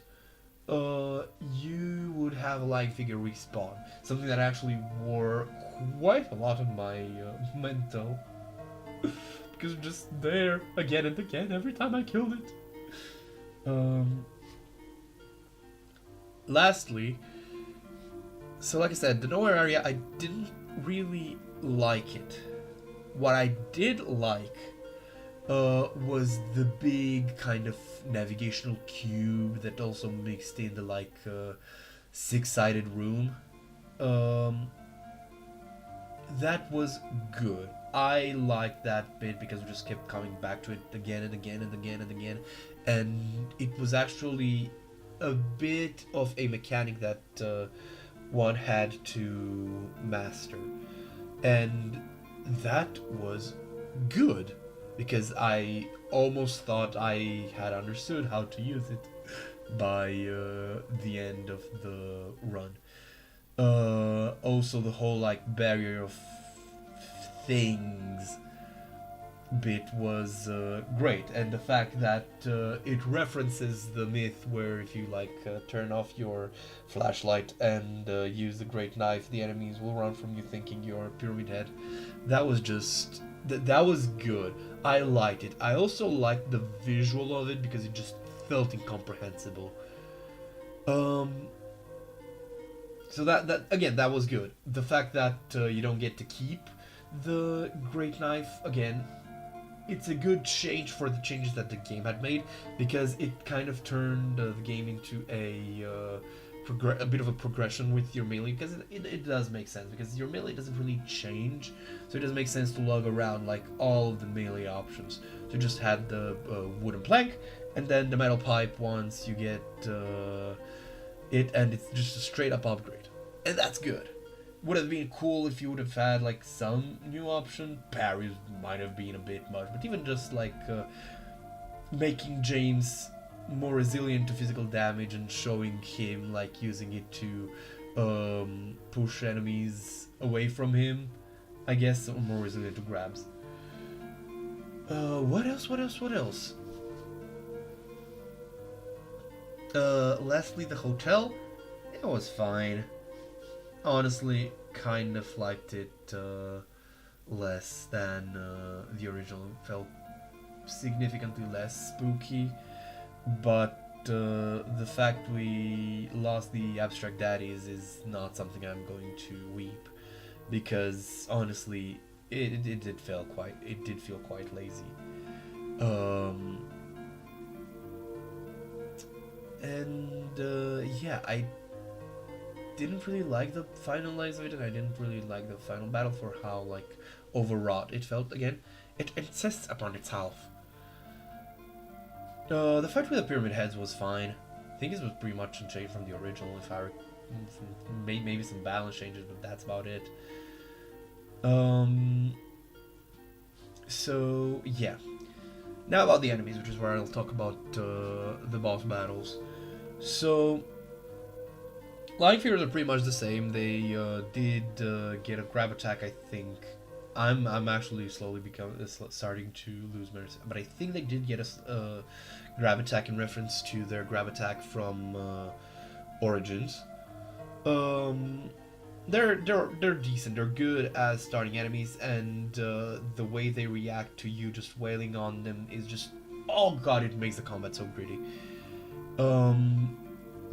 you would have a light figure respawn. Something that actually wore quite a lot on my mental. Because it's just there again and again every time I killed it. Lastly, so like I said, the nowhere area, I didn't really like it. What I did like was the big kind of navigational cube that also mixed in the six-sided room. That was good. I liked that bit because we just kept coming back to it again and again and again and again, and it was actually a bit of a mechanic that one had to master, and that was good, because I almost thought I had understood how to use it by the end of the run. Also, the whole barrier of things bit was great, and the fact that it references the myth where if you turn off your flashlight and use the great knife, the enemies will run from you thinking you're a pyramid head. That was just that was good. I liked it. I also liked the visual of it because it just felt incomprehensible. So that again, that was good. The fact that you don't get to keep the great knife, again, it's a good change for the changes that the game had made, because it kind of turned the game into a bit of a progression with your melee, because it does make sense, because your melee doesn't really change, so it doesn't make sense to lug around all of the melee options. So you just had the wooden plank, and then the metal pipe once you get it, and it's just a straight up upgrade, and that's good. Would have been cool if you would have had some new option. Parries might have been a bit much, but even just making James more resilient to physical damage and showing him using it to push enemies away from him, I guess, or more resilient to grabs. What else? Lastly, the hotel. It was fine. Honestly, kind of liked it less than the original. Felt significantly less spooky, but the fact we lost the abstract daddies is not something I'm going to weep, because honestly, it did feel quite lazy. Yeah, I didn't really like the finalize of it, and I didn't really like the final battle for how overwrought it felt. Again, it insists upon itself. The fight with the pyramid heads was fine. I think it was pretty much unchanged from the original. If I maybe some balance changes, but that's about it. So yeah. Now about the enemies, which is where I'll talk about the boss battles. So Lion Fears are pretty much the same. They did get a grab attack, I think. I'm actually slowly starting to lose my, but I think they did get a grab attack in reference to their grab attack from Origins. Um, they're decent. They're good as starting enemies, and the way they react to you just wailing on them is just, oh god, it makes the combat so gritty.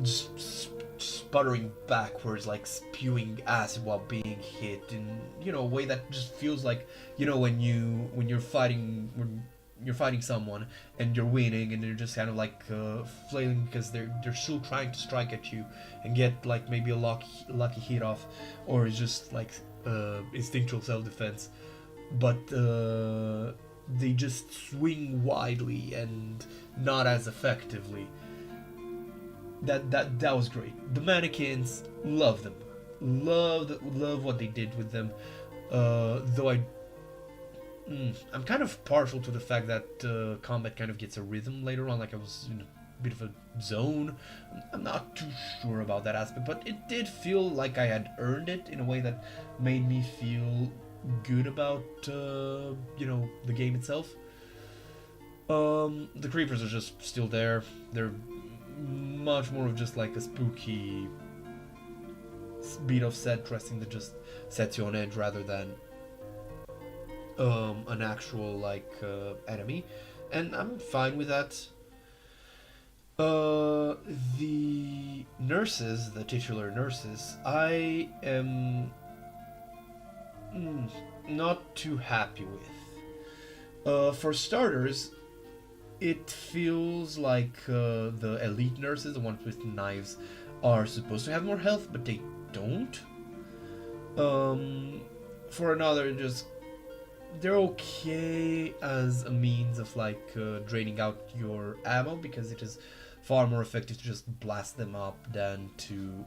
Just sputtering backwards, like spewing acid while being hit, in a way that just feels like when you're fighting someone and you're winning and they're just kind of like flailing because they're still trying to strike at you and get like maybe a lucky hit off, or it's just like instinctual self-defense, but they just swing widely and not as effectively. That was great. The mannequins, love them, love what they did with them. Though I'm kind of partial to the fact that combat kind of gets a rhythm later on. Like I was in a bit of a zone. I'm not too sure about that aspect, but it did feel like I had earned it in a way that made me feel good about the game itself. The creepers are just still there. They're much more of just like a spooky beat of set dressing that just sets you on edge rather than an actual like enemy, and I'm fine with that. The nurses, the titular nurses, I am not too happy with. For starters, it feels like the elite nurses, the ones with knives, are supposed to have more health, but they don't. For another, just they're okay as a means of like draining out your ammo, because it is far more effective to just blast them up than to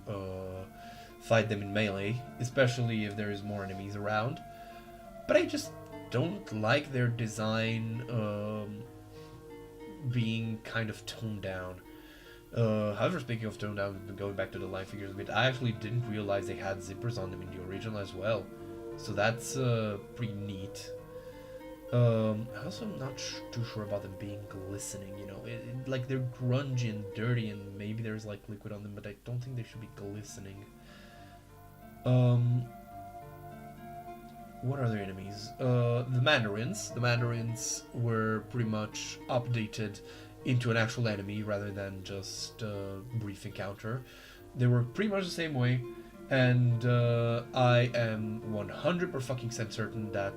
fight them in melee, especially if there is more enemies around. But I just don't like their design being kind of toned down. However, speaking of toned down, going back to the line figures a bit, I actually didn't realize they had zippers on them in the original as well, so that's pretty neat. I also am not too sure about them being glistening, like they're grungy and dirty and maybe there's like liquid on them, but I don't think they should be glistening. What are their enemies? The Mandarins. The Mandarins were pretty much updated into an actual enemy rather than just a brief encounter. They were pretty much the same way, and I am 100% certain that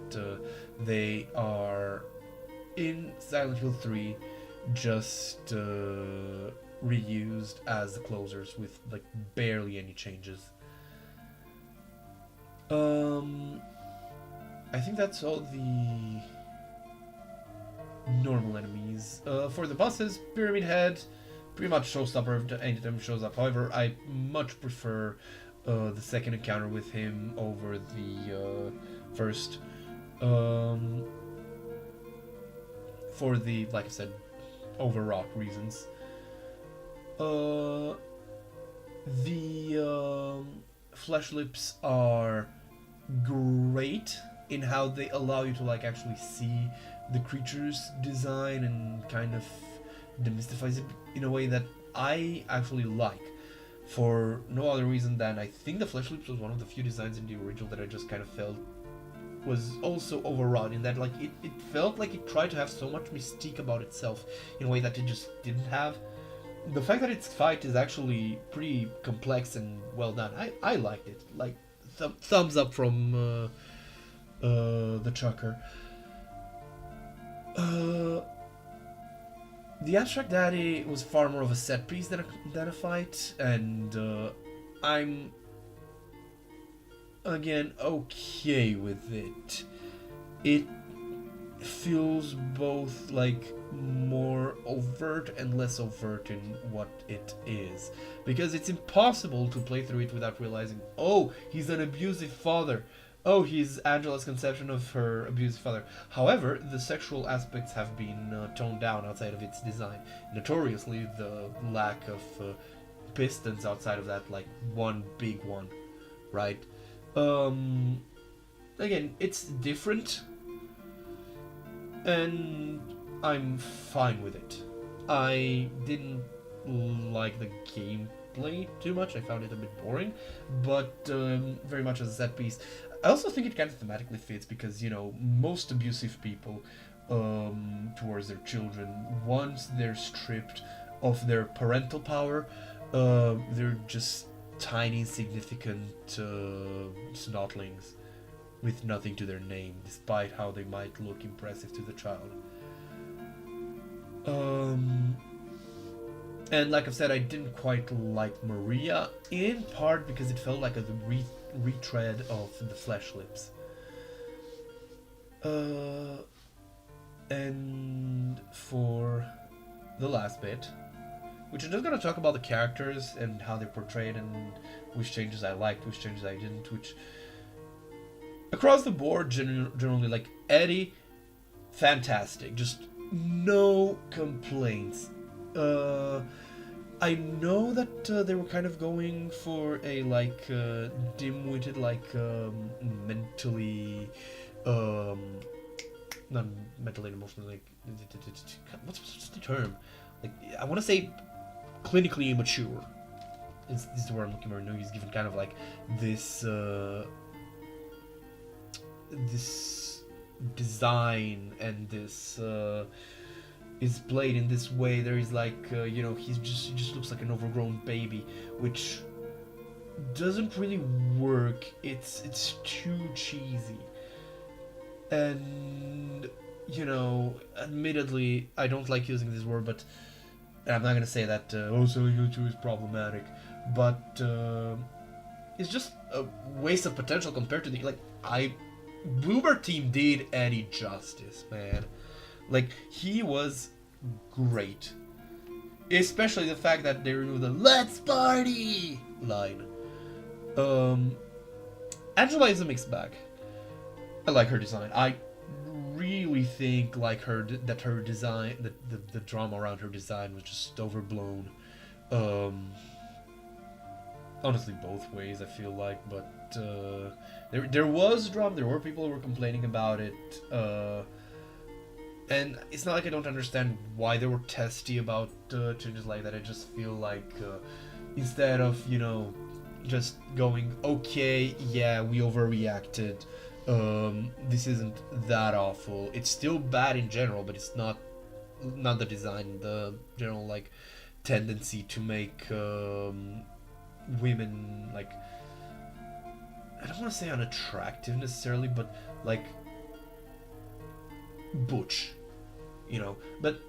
they are in Silent Hill 3 just reused as the closers with like barely any changes. I think that's all the normal enemies. For the bosses, Pyramid Head, pretty much showstopper if anytime shows up. However, I much prefer the second encounter with him over the first. For the, like I said, overwrought reasons. The Flesh Lips are great in how they allow you to like actually see the creature's design and kind of demystifies it in a way that I actually like, for no other reason than I think the Flesh Lips was one of the few designs in the original that I just kind of felt was also overwrought, in that like it felt like it tried to have so much mystique about itself in a way that it just didn't have. The fact that its fight is actually pretty complex and well done, I liked it. Like thumbs up from the Chucker. The Abstract Daddy was far more of a set piece than a fight, and I'm again okay with it. It feels both like more overt and less overt in what it is, because it's impossible to play through it without realizing, oh, he's an abusive father. oh, he's Angela's conception of her abusive father. However, the sexual aspects have been toned down outside of its design. Notoriously, the lack of pistons outside of that, like one big one, right? Again, it's different, and I'm fine with it. I didn't like the gameplay too much. I found it a bit boring, but very much as a set piece. I also think it kind of thematically fits because, you know, most abusive people towards their children, once they're stripped of their parental power, they're just tiny, insignificant snotlings with nothing to their name, despite how they might look impressive to the child. And like I've said, I didn't quite like Maria, in part because it felt like a retread of the Flesh Lips. And for the last bit, which I'm just gonna talk about the characters and how they're portrayed and which changes I liked, which changes I didn't, which across the board generally, like Eddie, fantastic, just no complaints. I know that they were kind of going for a like dim-witted, like mentally, not mentally and emotionally, like what's the term? Like I want to say clinically immature. Is the word I'm looking for? No, he's given kind of like this this design and this. Is played in this way. There is like you know, he just looks like an overgrown baby, which doesn't really work. It's too cheesy, and you know, admittedly, I don't like using this word, but I'm not gonna say that selling YouTube is problematic, but it's just a waste of potential compared to the Bloober Team did Eddie justice, man. Like, he was great. Especially the fact that they removed the "Let's party" line. Angela is a mixed bag. I like her design. I really think like that her design, the drama around her design was just overblown. Honestly, both ways I feel like, but there was drama. There were people who were complaining about it. And it's not like I don't understand why they were testy about changes like that. I just feel like instead of, you know, just going, okay, yeah, we overreacted, this isn't that awful. It's still bad in general, but it's not the design, the general like tendency to make women like, I don't want to say unattractive necessarily, but like butch. You know, but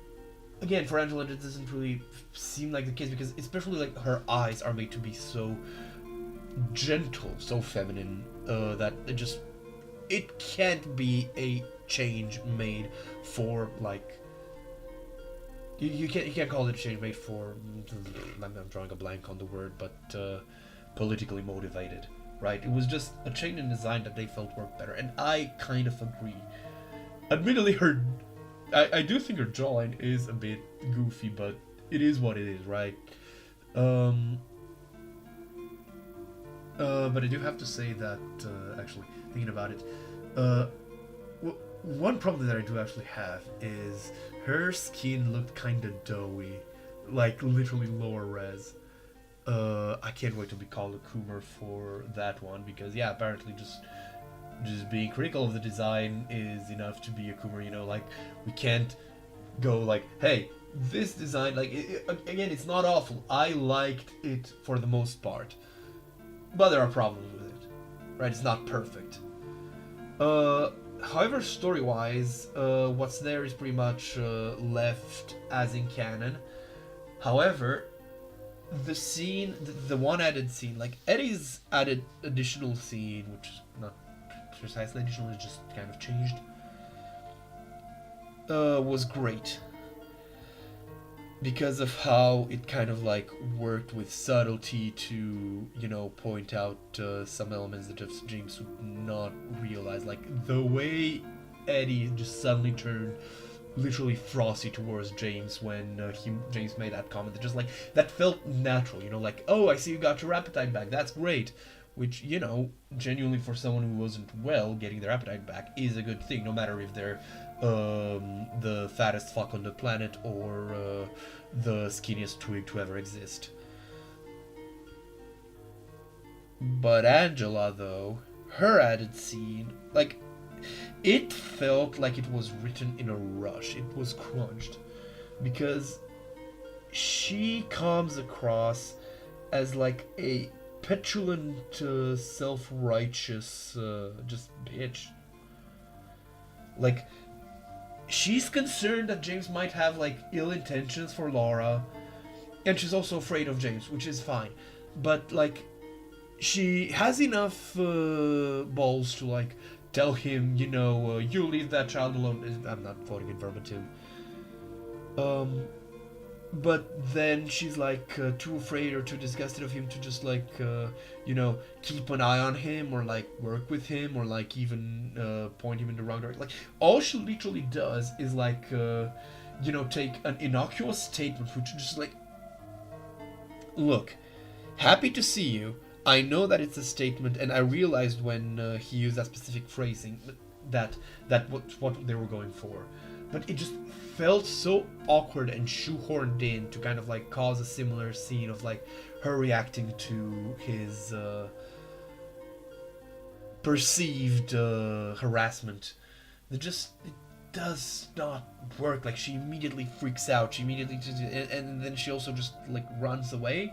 again, for Angela, it doesn't really seem like the case because, especially like her eyes are made to be so gentle, so feminine, that it can't be a change made for like you can't call it a change made for. I'm drawing a blank on the word, but politically motivated, right? It was just a change in design that they felt worked better, and I kind of agree. Admittedly, I do think her jawline is a bit goofy, but it is what it is, right? But I do have to say that, actually, thinking about it, one problem that I do actually have is her skin looked kind of doughy, like literally lower res. I can't wait to be called a Coomer for that one, because yeah, apparently just being critical of the design is enough to be a Coomer, you know, like, we can't go like, hey, this design, like, again, it's not awful, I liked it for the most part, but there are problems with it, right? It's not perfect. However, story-wise, what's there is pretty much left as in canon. However, the scene, the one added scene, like Eddie's added additional scene, which is not precisely additional, is just kind of changed, was great. because of how it kind of like worked with subtlety to, you know, point out some elements that just James would not realize, like the way Eddie just suddenly turned literally frosty towards James when James made that comment. That just like that felt natural, you know, like, oh, I see you got your appetite back. That's great. Which, you know, genuinely for someone who wasn't well, getting their appetite back is a good thing, no matter if they're the fattest fuck on the planet or the skinniest twig to ever exist. But Angela, though, her added scene, like, it felt like it was written in a rush. It was crunched. Because she comes across as like a petulant, self-righteous, just bitch. Like, she's concerned that James might have like ill intentions for Laura, and she's also afraid of James, which is fine. But like, she has enough balls to like tell him, you know, you leave that child alone. I'm not quoting it verbatim. But then she's like too afraid or too disgusted of him to just like you know, keep an eye on him or like work with him or like even point him in the wrong direction. Like, all she literally does is like you know, take an innocuous statement which is just like, look, happy to see you. I know that it's a statement, and I realized when he used that specific phrasing that what they were going for. But it just felt so awkward and shoehorned in to kind of like cause a similar scene of like her reacting to his perceived harassment. It does not work. Like, she immediately freaks out. She immediately and then she also just like runs away.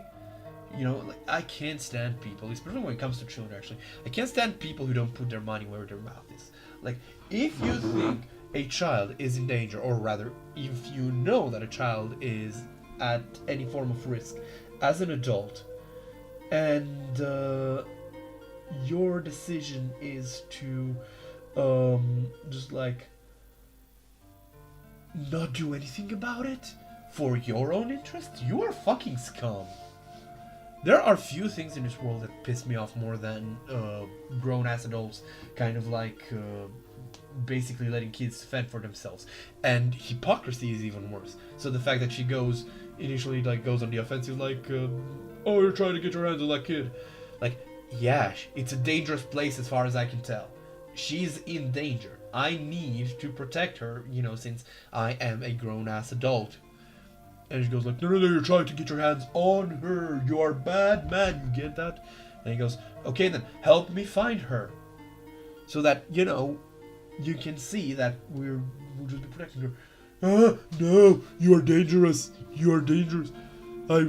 You know, like, I can't stand people, especially when it comes to children, actually. I can't stand people who don't put their money where their mouth is. Like, if you think a child is in danger, or rather, if you know that a child is at any form of risk as an adult, and your decision is to just like not do anything about it for your own interest, you are fucking scum. There are few things in this world that piss me off more than grown-ass adults kind of like basically letting kids fend for themselves. And hypocrisy is even worse. So the fact that she initially goes on the offensive, like, oh, you're trying to get your hands on that kid. Like, yeah, it's a dangerous place as far as I can tell. She's in danger. I need to protect her, you know, since I am a grown-ass adult. And she goes like, no, you're trying to get your hands on her. You are a bad man, you get that? And he goes, okay then, help me find her. So that, you know, you can see that we'll just be protecting her. No, you are dangerous. You are dangerous. I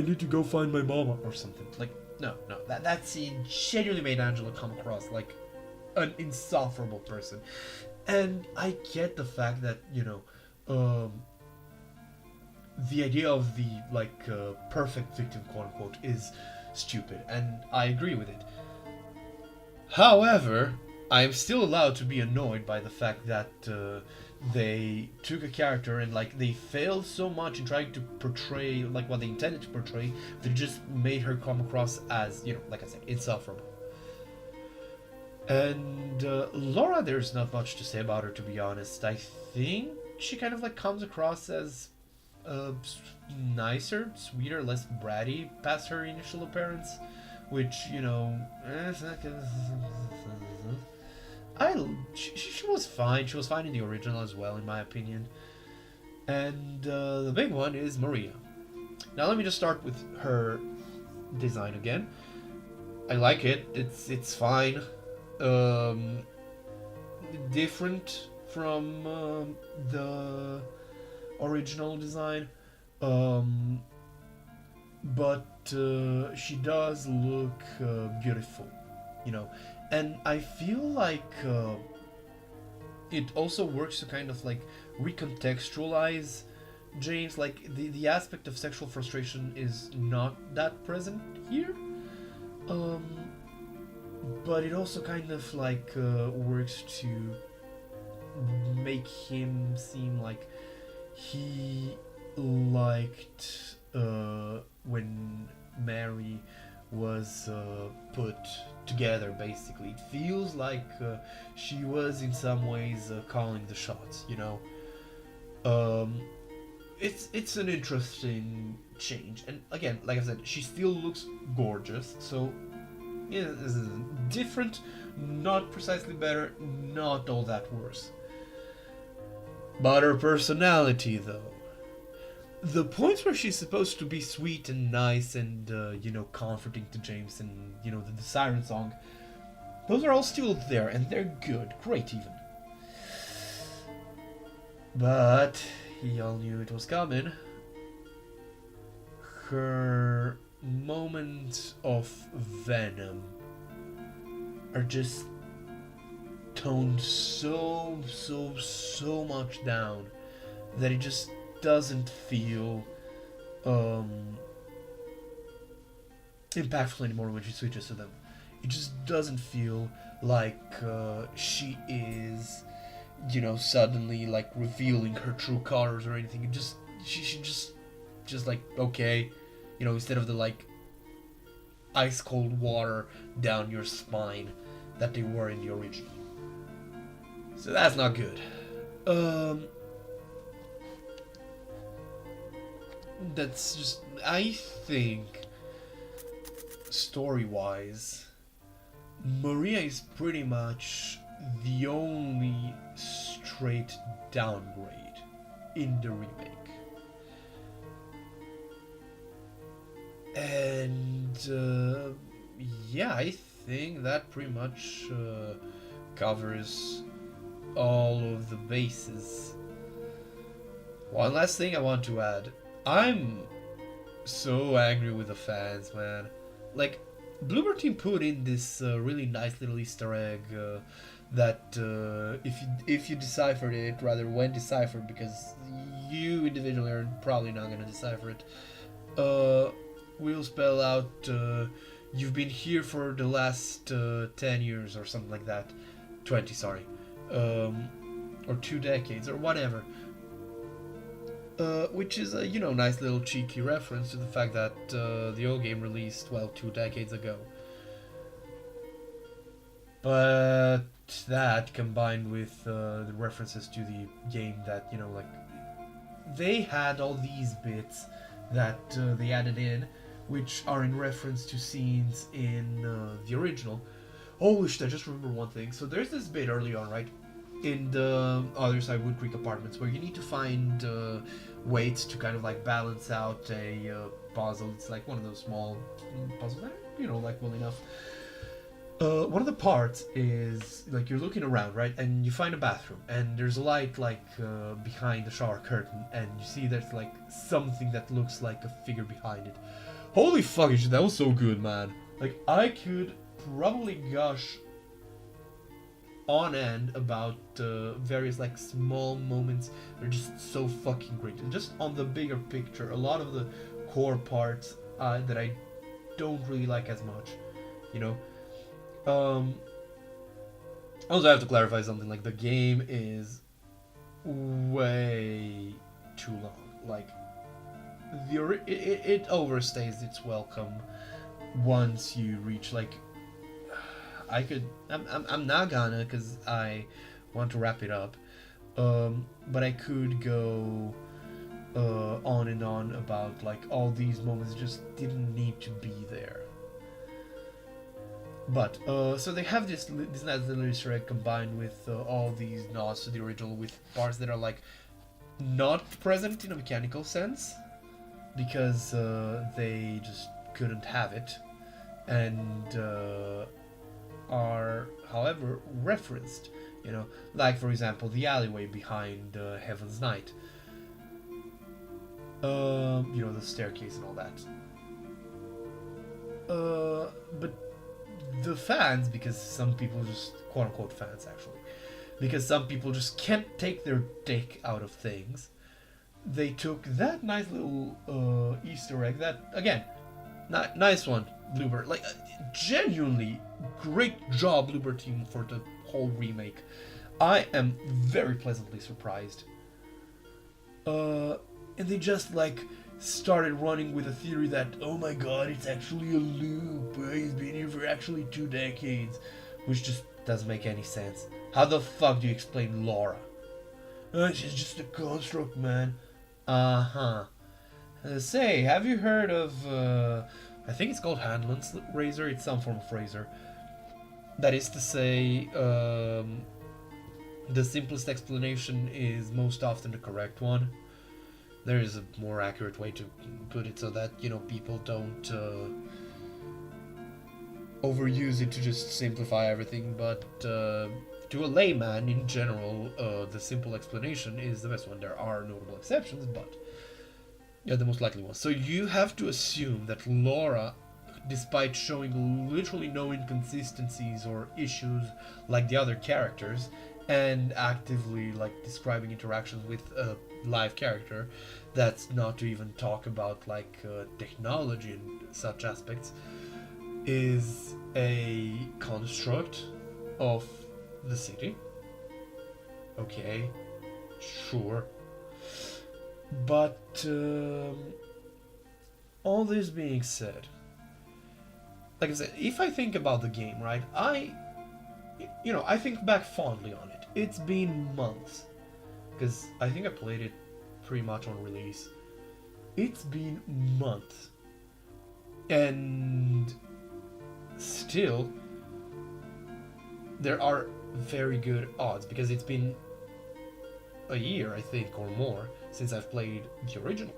need to go find my mama or something. Like, no. That scene genuinely made Angela come across like an insufferable person. And I get the fact that, you know, the idea of the like perfect victim, quote unquote, is stupid, and I agree with it. However, I am still allowed to be annoyed by the fact that they took a character and like they failed so much in trying to portray like what they intended to portray, they just made her come across as, you know, like I said, insufferable. And Laura, there's not much to say about her, to be honest. I think she kind of like comes across as nicer, sweeter, less bratty past her initial appearance, which, you know, she was fine. She was fine in the original as well, in my opinion. And the big one is Maria. Now let me just start with her design again. I like it. It's fine. Different from the original design, but she does look beautiful, you know, and I feel like it also works to kind of like recontextualize James. Like, the aspect of sexual frustration is not that present here, but it also kind of like works to make him seem like he liked when Mary was put together. Basically, it feels like she was in some ways calling the shots. Um, it's an interesting change, and again, like I said, she still looks gorgeous. So yeah, this is different, not precisely better, not all that worse. But her personality, though. The points where she's supposed to be sweet and nice and, comforting to James and, the Siren song, those are all still there and they're good, great even. But he all knew it was coming. Her moments of venom are just toned so much down that it just doesn't feel impactful anymore when she switches to them. It just doesn't feel like she is, suddenly like revealing her true colors or anything. It just she just like, okay, instead of the like ice cold water down your spine that they were in the original. So that's not good. That's just, I think, story-wise, Maria is pretty much the only straight downgrade in the remake. And yeah, I think that pretty much covers all of the bases. One last thing I want to add. I'm so angry with the fans, man. Like, Bloober Team put in this really nice little Easter egg that if you deciphered it, rather when deciphered, because you individually are probably not gonna decipher it, will spell out you've been here for the last 10 years or something like that. 20, sorry. Or 2 decades or whatever. Which is a, nice little cheeky reference to the fact that the old game released, 2 decades ago. But that, combined with the references to the game that, they had all these bits that they added in, which are in reference to scenes in the original. Holy shit, I just remember one thing. So there's this bit early on, right? In the other side Wood Creek apartments where you need to find weights to kind of like balance out a puzzle. It's like one of those small puzzles, like well enough. One of the parts is like you're looking around, right, and you find a bathroom and there's a light like behind the shower curtain and you see there's like something that looks like a figure behind it. Holy fucking shit, that was so good, man. Like, I could probably gush on end about various like small moments that are just so fucking great. And just on the bigger picture, a lot of the core parts that I don't really like as much, Also, I have to clarify something. Like, the game is way too long. Like, it overstays its welcome once you reach like. I'm not gonna, because I want to wrap it up. But I could go on and on about like all these moments just didn't need to be there. But so they have this nice little Easter egg combined with all these nods to the original, with parts that are like not present in a mechanical sense because they just couldn't have it, and are however referenced. Like for example the alleyway behind Heaven's Knight. The staircase and all that. But the fans, because some people just, quote unquote fans actually, because some people just can't take their dick out of things, they took that nice little Easter egg that, again, nice one, Bloober. Like, genuinely great job, Bloober team, for the whole remake. I am very pleasantly surprised. And they just like started running with a theory that, oh my god, it's actually a loop. He's been here for actually 2 decades, which just doesn't make any sense. How the fuck do you explain Laura? She's just a construct, man. Uh-huh. Say, have you heard of, I think it's called Hanlon's razor. It's some form of razor. That is to say, the simplest explanation is most often the correct one. There is a more accurate way to put it so that, you know, people don't overuse it to just simplify everything, but to a layman in general, the simple explanation is the best one. There are notable exceptions, but yeah, the most likely one. So you have to assume that Laura, despite showing literally no inconsistencies or issues like the other characters, and actively like describing interactions with a live character, that's not to even talk about like technology and such aspects, is a construct of the city. Okay, sure. But all this being said, like I said, if I think about the game, right, I think back fondly on it. It's been months, because I think I played it pretty much on release. It's been months, and still there are very good odds, because it's been a year, I think, or more since I've played the original.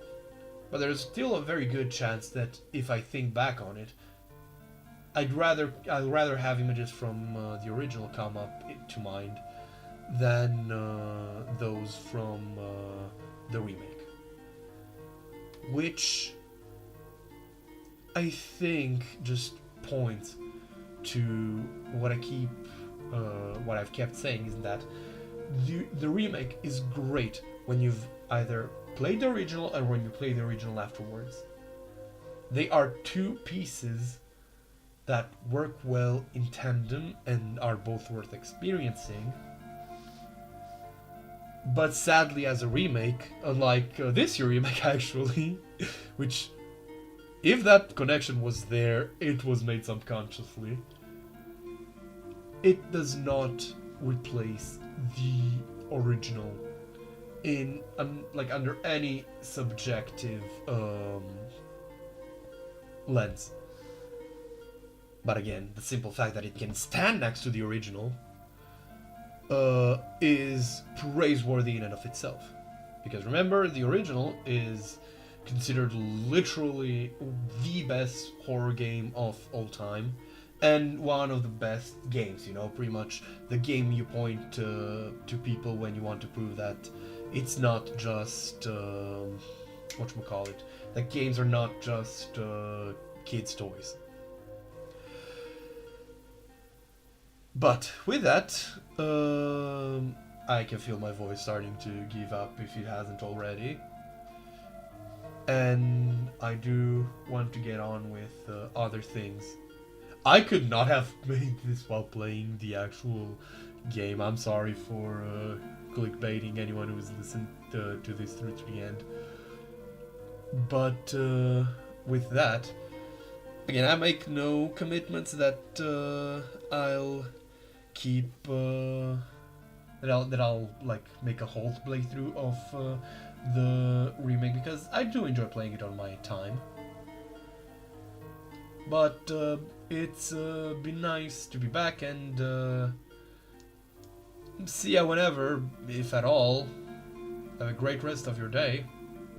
But there's still a very good chance that if I think back on it, I'd rather have images from the original come up to mind than those from the remake, which I think just points to what I've kept saying, is that the remake is great when you've either played the original or when you play the original afterwards. They are two pieces that work well in tandem and are both worth experiencing. But sadly, as a remake, unlike this year remake actually, which, if that connection was there, it was made subconsciously, it does not replace the original in under any subjective lens. But again, the simple fact that it can stand next to the original is praiseworthy in and of itself. Because remember, the original is considered literally the best horror game of all time, and one of the best games, pretty much the game you point to people when you want to prove that it's not just, whatchamacallit, that games are not just kids' toys. But with that, I can feel my voice starting to give up if it hasn't already. And I do want to get on with other things. I could not have made this while playing the actual game. I'm sorry for clickbaiting anyone who's listened to this through to the end. But with that, again, I make no commitments that I'll keep that I'll like make a whole playthrough of the remake, because I do enjoy playing it on my time. But it's been nice to be back, and see ya whenever, if at all. Have a great rest of your day.